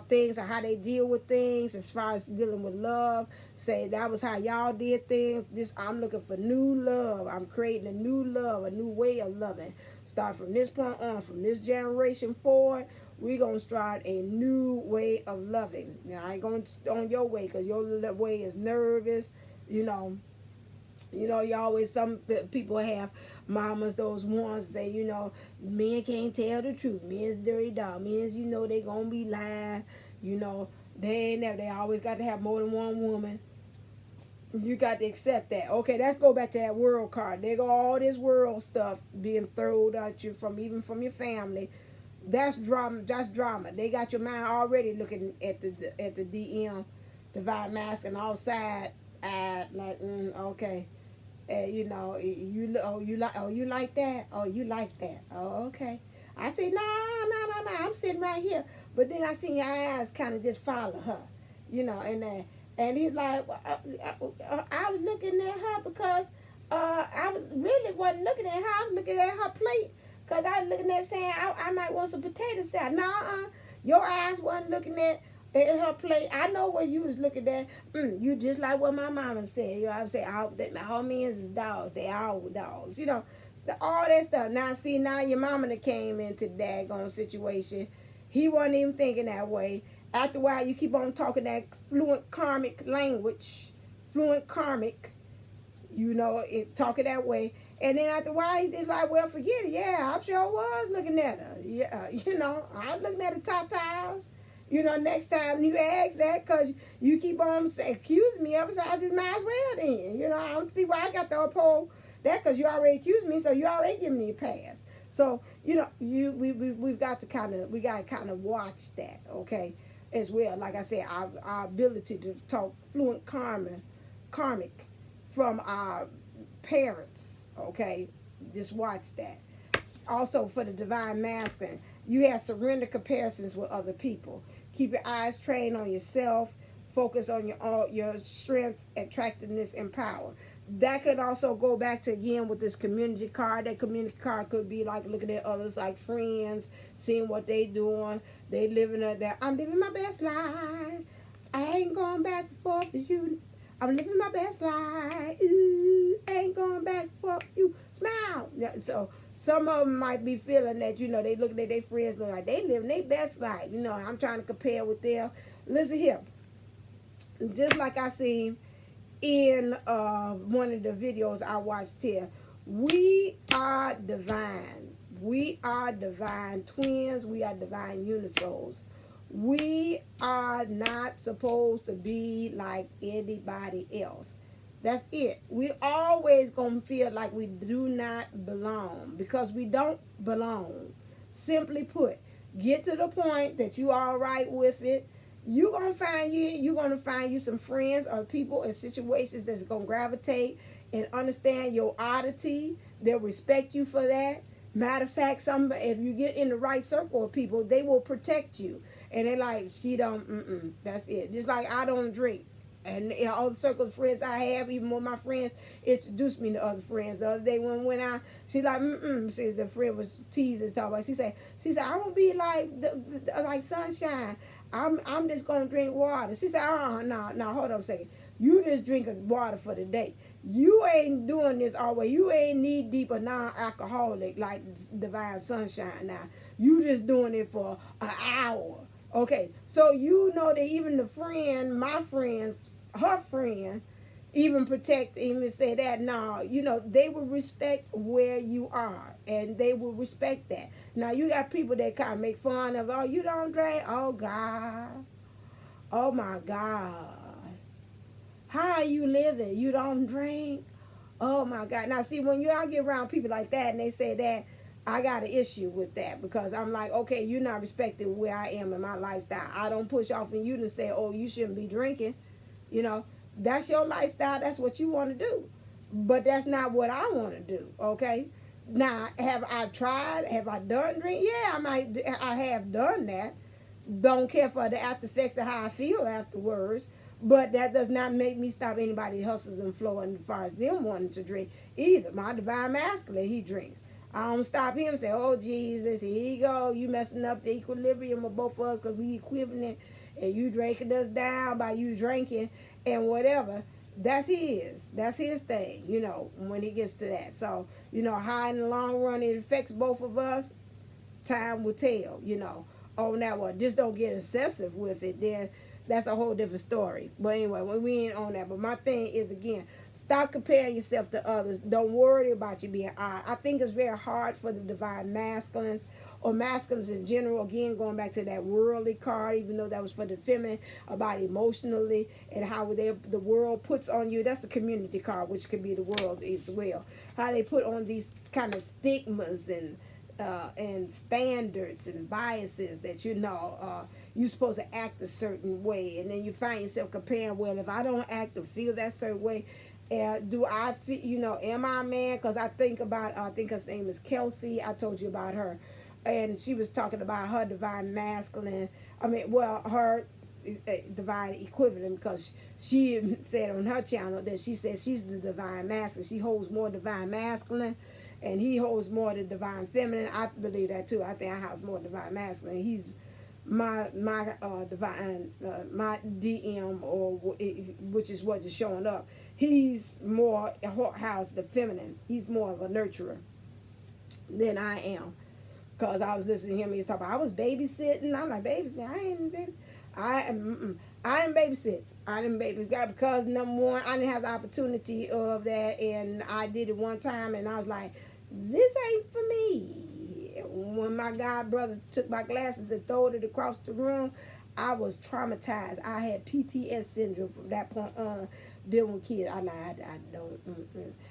things or how they deal with things as far as dealing with love. Say that was how y'all did things. I'm looking for new love. I'm creating a new love, a new way of loving. Start from this point on, from this generation forward, we're going to start a new way of loving. Now, I ain't going on your way because your way is nervous, you know. You know, you always, some people have mamas, those ones say, you know, men can't tell the truth. Men's dirty dog. Men's, you know, they gonna be lying. You know, they ain't never, they always got to have more than one woman. You got to accept that. Okay, let's go back to that world card. There go all this world stuff being thrown at you from, even from your family. That's drama. That's drama. They got your mind already looking at the DM, divine masculine, outside. Like, okay. You know, you like that? Oh, you like that? Oh, okay. I say, no. I'm sitting right here. But then I see your eyes kind of just follow her, you know, and he's like, I was looking at her because wasn't looking at her. I was looking at her plate because I was looking at saying I might want some potato salad. No, your eyes wasn't looking at her plate. I know what you was looking at. You just like what my mama said. You know what I'm saying? All men is dogs. They all dogs. You know, all that stuff. Now, see, now your mama that came into the daggone situation. He wasn't even thinking that way. After a while, you keep on talking that fluent karmic language. Fluent karmic. You know, talking that way. And then after a while, he's like, well, forget it. Yeah, I sure was looking at her. Yeah, you know, I was looking at the tatas. You know, next time you ask that, because you keep on accusing me of it, so I just might as well then. You know, I don't see why I got to uphold that, because you already accused me, so you already give me a pass. So, you know, we've got to kind of watch that, okay, as well. Like I said, our ability to talk fluent karmic from our parents, okay, just watch that. Also, for the divine masculine, you have surrender comparisons with other people. Keep your eyes trained on yourself. Focus on your strength, attractiveness, and power. That could also go back to, again, with this community card. That community card could be like looking at others like friends, seeing what they doing. They living that. I'm living my best life. I ain't going back and forth with you. I'm living my best life. Ooh, ain't going back and forth with you. Smile. So some of them might be feeling that, you know, they looking at their friends, look like they living their best life. You know, I'm trying to compare with them. Listen here. Just like I seen in one of the videos I watched here, we are divine. We are divine twins. We are divine unisouls. We are not supposed to be like anybody else. That's it. We always gonna feel like we do not belong, because we don't belong. Simply put, get to the point that you all right with it. You're gonna find you some friends or people in situations that's gonna gravitate and understand your oddity. They'll respect you for that. Matter of fact, if you get in the right circle of people, they will protect you. And they're like, she don't, that's it. Just like I don't drink. And all the circle of friends I have, even when my friends introduced me to other friends. The other day when she like, see, the friend was teasing, talking about. She said, I won't be like sunshine. I'm just gonna drink water. She said, no, hold on a second. You just drinking water for the day. You ain't doing this all the way. You ain't knee deep or non-alcoholic like divine sunshine now. You just doing it for an hour. Okay, so you know that even the friend, my friends, her friend, even say that, no, you know, they will respect where you are, and they will respect that. Now, you got people that kind of make fun of, oh, you don't drink? Oh, God. Oh, my God. How are you living? You don't drink? Oh, my God. Now, see, when I get around people like that, and they say that, I got an issue with that, because I'm like, okay, you're not respecting where I am in my lifestyle. I don't push off on you to say, oh, you shouldn't be drinking. You know, that's your lifestyle. That's what you want to do. But that's not what I want to do, okay? Now, have I tried? Have I done drink? Yeah, I have done that. Don't care for the after effects of how I feel afterwards. But that does not make me stop anybody hustles and flowing as far as them wanting to drink either. My divine masculine, he drinks. I don't stop him and say, oh, Jesus, here you go. You messing up the equilibrium of both of us because we equivalent and you drinking us down by you drinking and whatever. That's his. That's his thing, you know, when he gets to that. So, you know, how in the long run it affects both of us, time will tell, you know. On that one. Just don't get excessive with it. Then that's a whole different story. But anyway, we ain't on that. But my thing is, again, stop comparing yourself to others. Don't worry about you being odd. I think it's very hard for the divine masculines or masculines in general. Again, going back to that worldly card, even though that was for the feminine, about emotionally and how the world puts on you. That's the community card, which could be the world as well. How they put on these kind of stigmas and standards and biases that you're supposed to act a certain way, and then you find yourself comparing, well, if I don't act or feel that certain way, do I feel, you know, am I a man? Because I think about, I think his name is Kelsey. I told you about her, and she was talking about her divine masculine. Her divine equivalent, because she said on her channel that she said she's the divine masculine. She holds more divine masculine, and he holds more the divine feminine. I believe that too. I think I house more divine masculine. He's my divine my DM, or which is what is showing up. He's more house the feminine. He's more of a nurturer than I am. Because I was listening to him, he was talking about, I was babysitting. I'm like, babysitting? I ain't baby. I didn't babysit. I didn't babysit because, number one, I didn't have the opportunity of that, and I did it one time, and I was like, this ain't for me. When my god brother took my glasses and threw it across the room, I was traumatized. I had PTS syndrome from that point on, dealing with kids. I don't.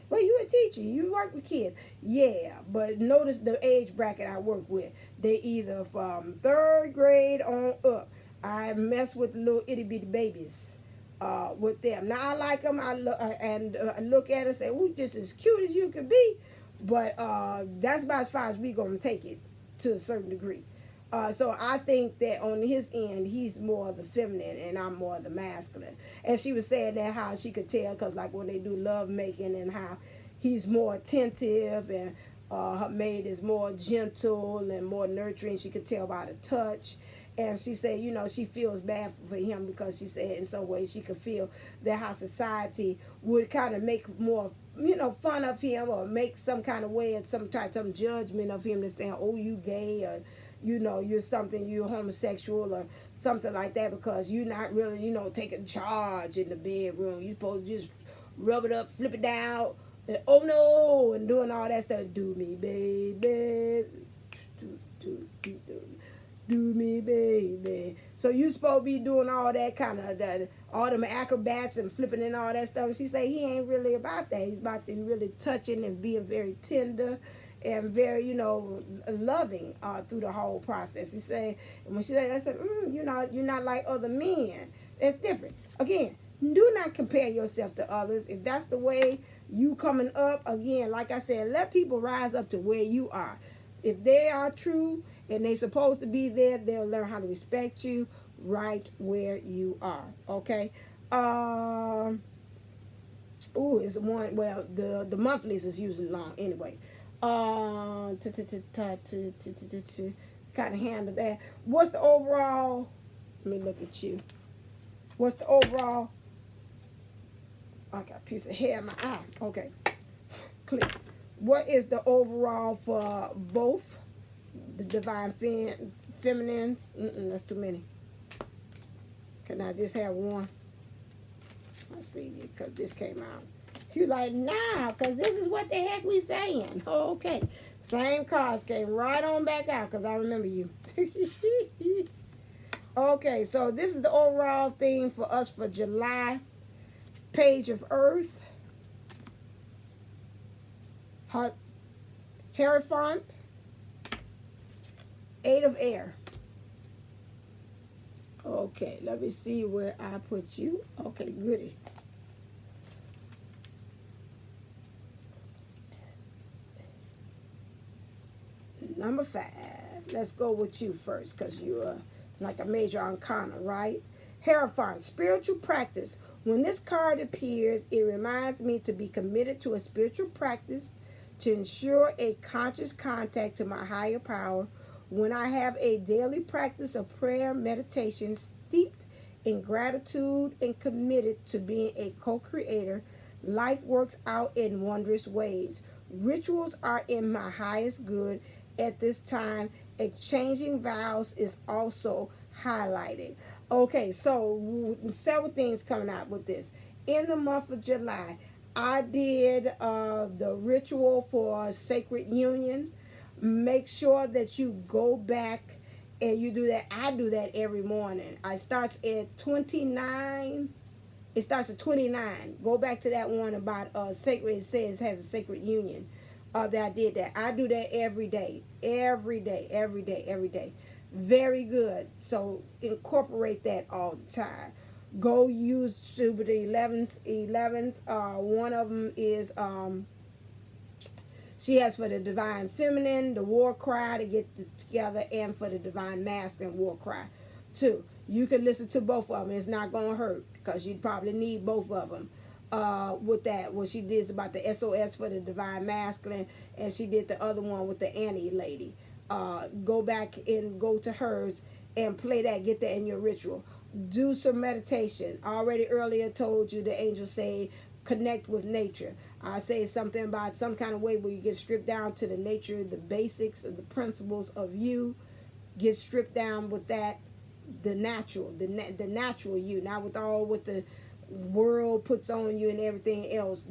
Well, you a teacher. You work with kids. Yeah, but notice the age bracket I work with. They either from 3rd grade on up. I mess with the little itty bitty babies with them. Now I like them. I look at her and say, "Ooh, just as cute as you could be." But that's about as far as we gonna take it to a certain degree. So I think that on his end, he's more of the feminine and I'm more of the masculine. And she was saying that how she could tell, because like when they do love making, and how he's more attentive, and her maid is more gentle and more nurturing. She could tell by the touch. And she said, you know, she feels bad for him, because she said in some ways she could feel that how society would kind of make more, you know, fun of him, or make some kind of way, and some judgment of him, to saying, oh, you gay, or, you know, you're homosexual or something like that, because you're not really, you know, taking charge in the bedroom. You're supposed to just rub it up, flip it down, and oh no, and doing all that stuff. Do me, baby. Do me, baby. So you supposed to be doing all that kind of, all them acrobats and flipping and all that stuff. And she said he ain't really about that. He's about to really touching and being very tender and very, you know, loving through the whole process. He said, and when she said, I said, you're not like other men. It's different. Again, do not compare yourself to others. If that's the way you coming up, again, like I said, let people rise up to where you are. If they are true and they supposed to be there, they'll learn how to respect you right where you are. Okay. It's one. Well, the monthlies is usually long anyway. Kind of handle that. What's the overall? Let me look at you. What's the overall? I got a piece of hair in my eye. Okay. Click. What is the overall for both the divine feminines? That's too many. Can I just have one? I see, because this came out. You're like, nah, because this is what the heck we saying. Oh, okay. Same cards came right on back out, because I remember you. Okay, so this is the overall theme for us for July. Page of Earth. Hierophant, 8 of Air. Okay, let me see where I put you. Okay, goody. Number 5. Let's go with you first, because you're like a major arcana, right? Hierophant, spiritual practice. When this card appears, it reminds me to be committed to a spiritual practice, to ensure a conscious contact to my higher power. When I have a daily practice of prayer, meditation, steeped in gratitude and committed to being a co-creator, life works out in wondrous ways. Rituals are in my highest good at this time. Exchanging vows is also highlighted. Okay, so several things coming out with this. In the month of July, I did the ritual for sacred union. Make sure that you go back and you do that. I do that every morning. I starts at 29. It starts at 29. Go back to that one about sacred. It says has a sacred union. That I did that. I do that every day. Every day. Every day. Every day. Very good. So incorporate that all the time. Go use Jupiter 11s. One of them is she has for the divine feminine, the war cry to get together, and for the divine masculine war cry too. You can listen to both of them. It's not going to hurt because you'd probably need both of them. With that, what she did is about the SOS for the divine masculine, and she did the other one with the Annie lady. Go back and go to hers and play that. Get that in your ritual. Do some meditation. I already earlier told you the angels say connect with nature. I say something about some kind of way where you get stripped down to the nature, the basics of the principles of you. Get stripped down with that, the natural, the natural you, not with all what the world puts on you and everything else.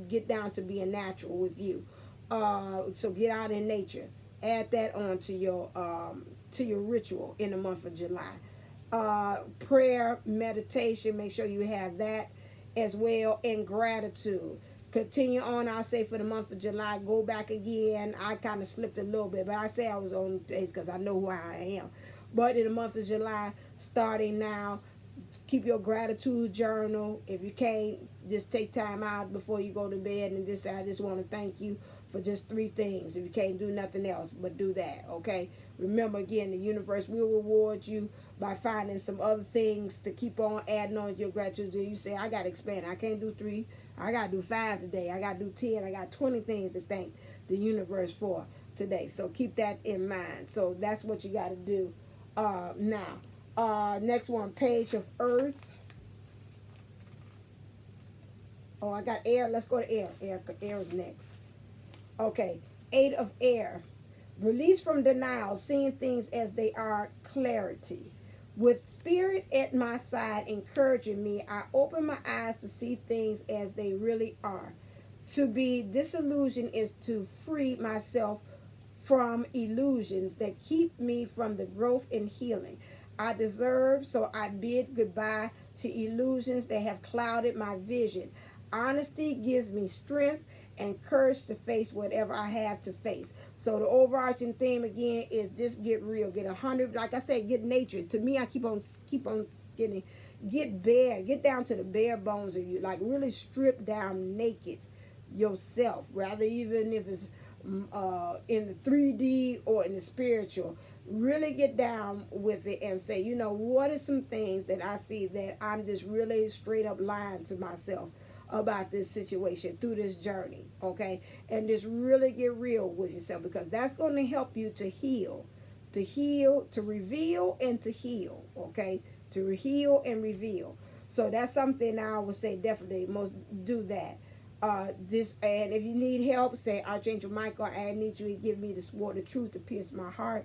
Get down to being natural with you. So get out in nature. Add that on to your ritual in the month of July. Prayer, meditation, make sure you have that as well, and gratitude. Continue on. I say for the month of July, go back again. I kind of slipped a little bit, but I say I was on days because I know who I am. But in the month of July, starting now, keep your gratitude journal. If you can't, just take time out before you go to bed and just say, I just want to thank you for just 3 things. If you can't do nothing else, but do that, okay? Remember, again, the universe will reward you by finding some other things to keep on adding on to your gratitude. You say, I got to expand. I can't do 3. I got to do 5 today. I got to do 10. I got 20 things to thank the universe for today. So keep that in mind. So that's what you got to do now. Next one, page of earth. Oh, I got air. Let's go to air. Air is next. Okay, 8 of air. Release from denial, seeing things as they are, clarity. With spirit at my side encouraging me, I open my eyes to see things as they really are. To be disillusioned is to free myself from illusions that keep me from the growth and healing I deserve, so I bid goodbye to illusions that have clouded my vision. Honesty gives me strength and courage to face whatever I have to face. So the overarching theme again is just get real, get 100. Like I said, get nature. To me, I keep on getting, get bare, get down to the bare bones of you. Like really strip down naked yourself, rather even if it's in the 3D or in the spiritual. Really get down with it and say, you know, what are some things that I see that I'm just really straight up lying to myself about this situation through this journey, okay? And just really get real with yourself, because that's going to help you to heal, to reveal, and to heal, okay? To heal and reveal. So that's something I would say definitely most do that. And if you need help, say, Archangel Michael, I need you to give me the sword of truth to pierce my heart,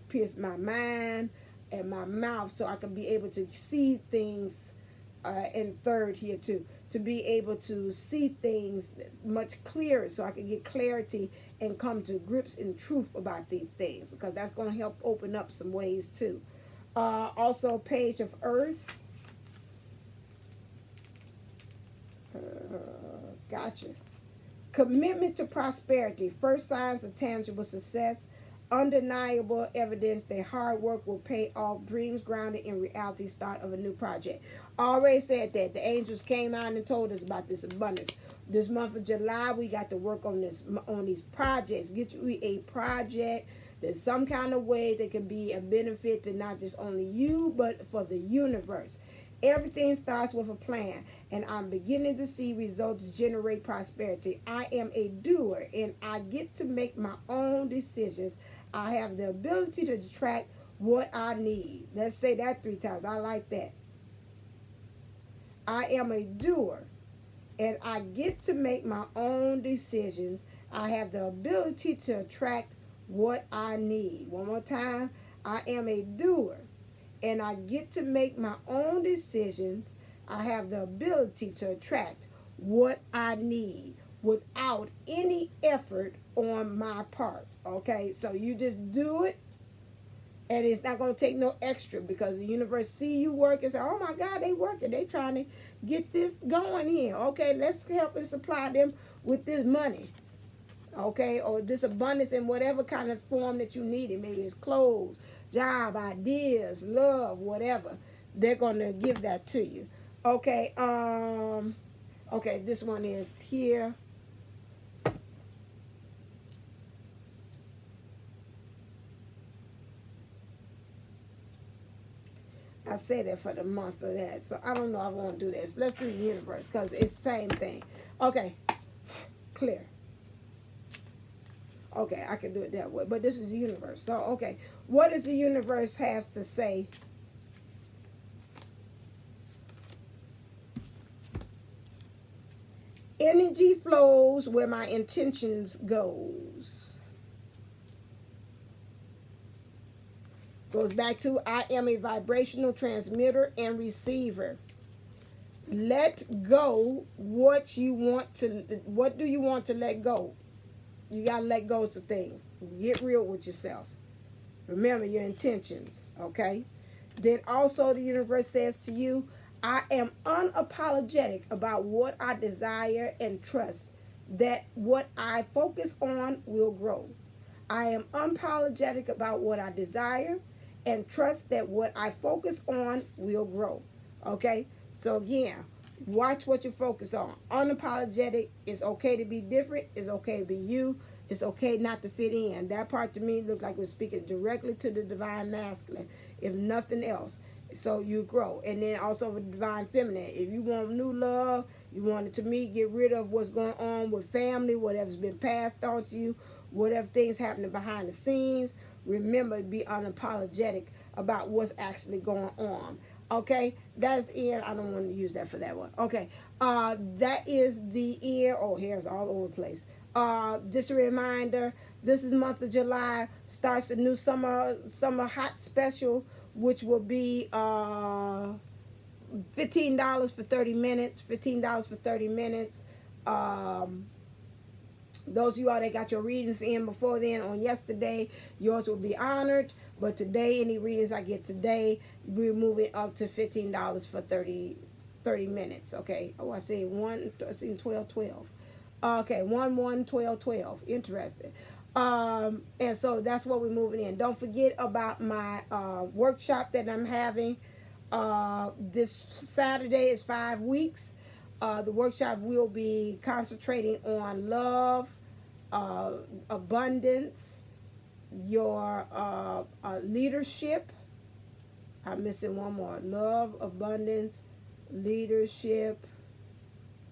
pierce my mind and my mouth, so I can be able to see things. And third here too, to be able to see things much clearer, so I can get clarity and come to grips in truth about these things, because that's going to help open up some ways too. Also, page of earth. Gotcha. Commitment to prosperity. First signs of tangible success. Undeniable evidence that hard work will pay off. Dreams grounded in reality. Start of a new project. Already said that. The angels came out and told us about this abundance. This month of July, we got to work on these projects. Get you a project that's some kind of way that can be a benefit to not just only you, but for the universe. Everything starts with a plan, and I'm beginning to see results generate prosperity. I am a doer, and I get to make my own decisions. I have the ability to attract what I need. Let's say that 3 times. I like that. I am a doer, and I get to make my own decisions. I have the ability to attract what I need. One more time. I am a doer, and I get to make my own decisions. I have the ability to attract what I need without any effort on my part. Okay, so you just do it, and it's not going to take no extra, because the universe see you work and say, oh my God, they working. They trying to get this going here. Okay, let's help and supply them with this money. Okay, or this abundance in whatever kind of form that you need it. Maybe it's clothes, job, ideas, love, whatever. They're going to give that to you. Okay, okay, this one is here. I said that for the month of that, so I don't know if I want to do this. Let's do the universe, because it's the same thing. Okay, clear. Okay, I can do it that way, but this is the universe. So, okay, what does the universe have to say? Energy flows where my intentions goes. Goes back to I am a vibrational transmitter and receiver. Let go what do you want to let go? You got to let go of some things. Get real with yourself. Remember your intentions, okay? Then also the universe says to you, I am unapologetic about what I desire and trust that what I focus on will grow. I am unapologetic about what I desire and trust that what I focus on will grow. Okay? So again, watch what you focus on. Unapologetic. It's okay to be different. It's okay to be you. It's okay not to fit in. That part to me looked like we're speaking directly to the divine masculine, if nothing else. So you grow. And then also the divine feminine. If you want new love, you want it to me, get rid of what's going on with family, whatever's been passed on to you, whatever things happening behind the scenes. Remember, be unapologetic about what's actually going on. Okay, that's the end. I don't want to use that for that one. Okay, that is the end. Oh, hair's all over the place. Just a reminder, this is the month of July. Starts a new summer hot special, which will be $15 for 30 minutes. $15 for 30 minutes. Those of you all that got your readings in before then on yesterday, yours will be honored. But today, any readings I get today, we're moving up to $15 for 30 minutes. Okay. Oh, I see 12. Okay, 1, 12, 12. Interesting. And so that's what we're moving in. Don't forget about my workshop that I'm having. This Saturday is 5 weeks. The workshop will be concentrating on love, abundance, your leadership. I'm missing one more. Love, abundance, leadership,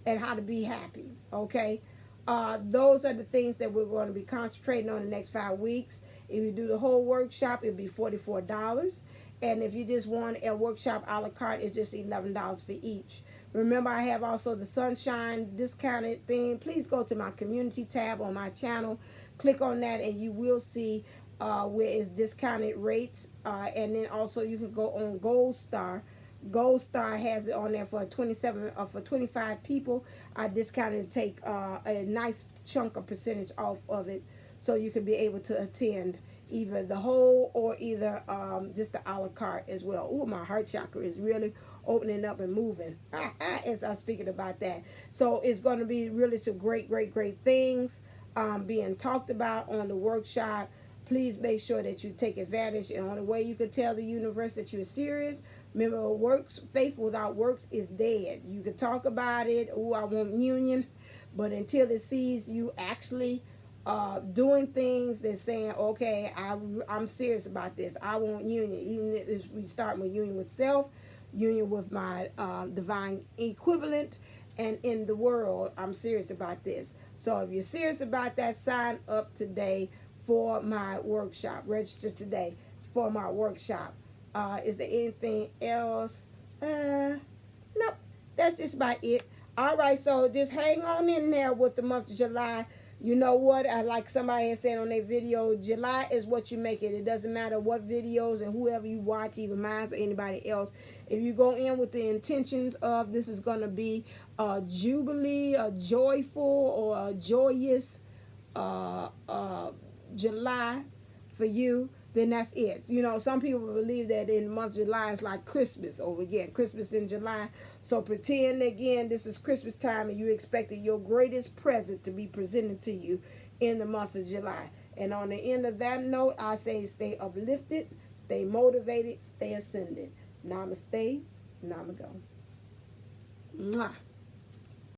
and how to be happy. Okay? Those are the things that we're going to be concentrating on the next 5 weeks. If you do the whole workshop, it'll be $44. And if you just want a workshop a la carte, it's just $11 for each. Remember, I have also the Sunshine discounted thing. Please go to my community tab on my channel. Click on that and you will see where it's discounted rates. And then also you can go on Gold Star. Gold Star has it on there for 25 people. I discounted to take a nice chunk of percentage off of it, so you can be able to attend either the whole or either just the a la carte as well. Oh, my heart chakra is really opening up and moving as I'm speaking about that. So it's going to be really some great things being talked about on the workshop. Please make sure that you take advantage. And the only way you can tell the universe that you're serious, remember, faith without works is dead. You can talk about it. Oh, I want union. But until it sees you actually doing things, that's saying, okay, I'm serious about this. I want union. Even if we start with union with self, union with my divine equivalent. And in the world, I'm serious about this. So if you're serious about that, sign up today for my workshop. Register today for my workshop. Is there anything else? Nope. That's just about it. All right, so just hang on in there with the month of July. You know what? Like somebody had said on their video, July is what you make it. It doesn't matter what videos and whoever you watch, even mine or anybody else. If you go in with the intentions of this is going to be a jubilee, a joyful, or a joyous July for you, then that's it. You know, some people believe that in the month of July is like Christmas over again. Christmas in July. So pretend again this is Christmas time and you expected your greatest present to be presented to you in the month of July. And on the end of that note, I say stay uplifted, stay motivated, stay ascended. Namaste, namago. Mwah.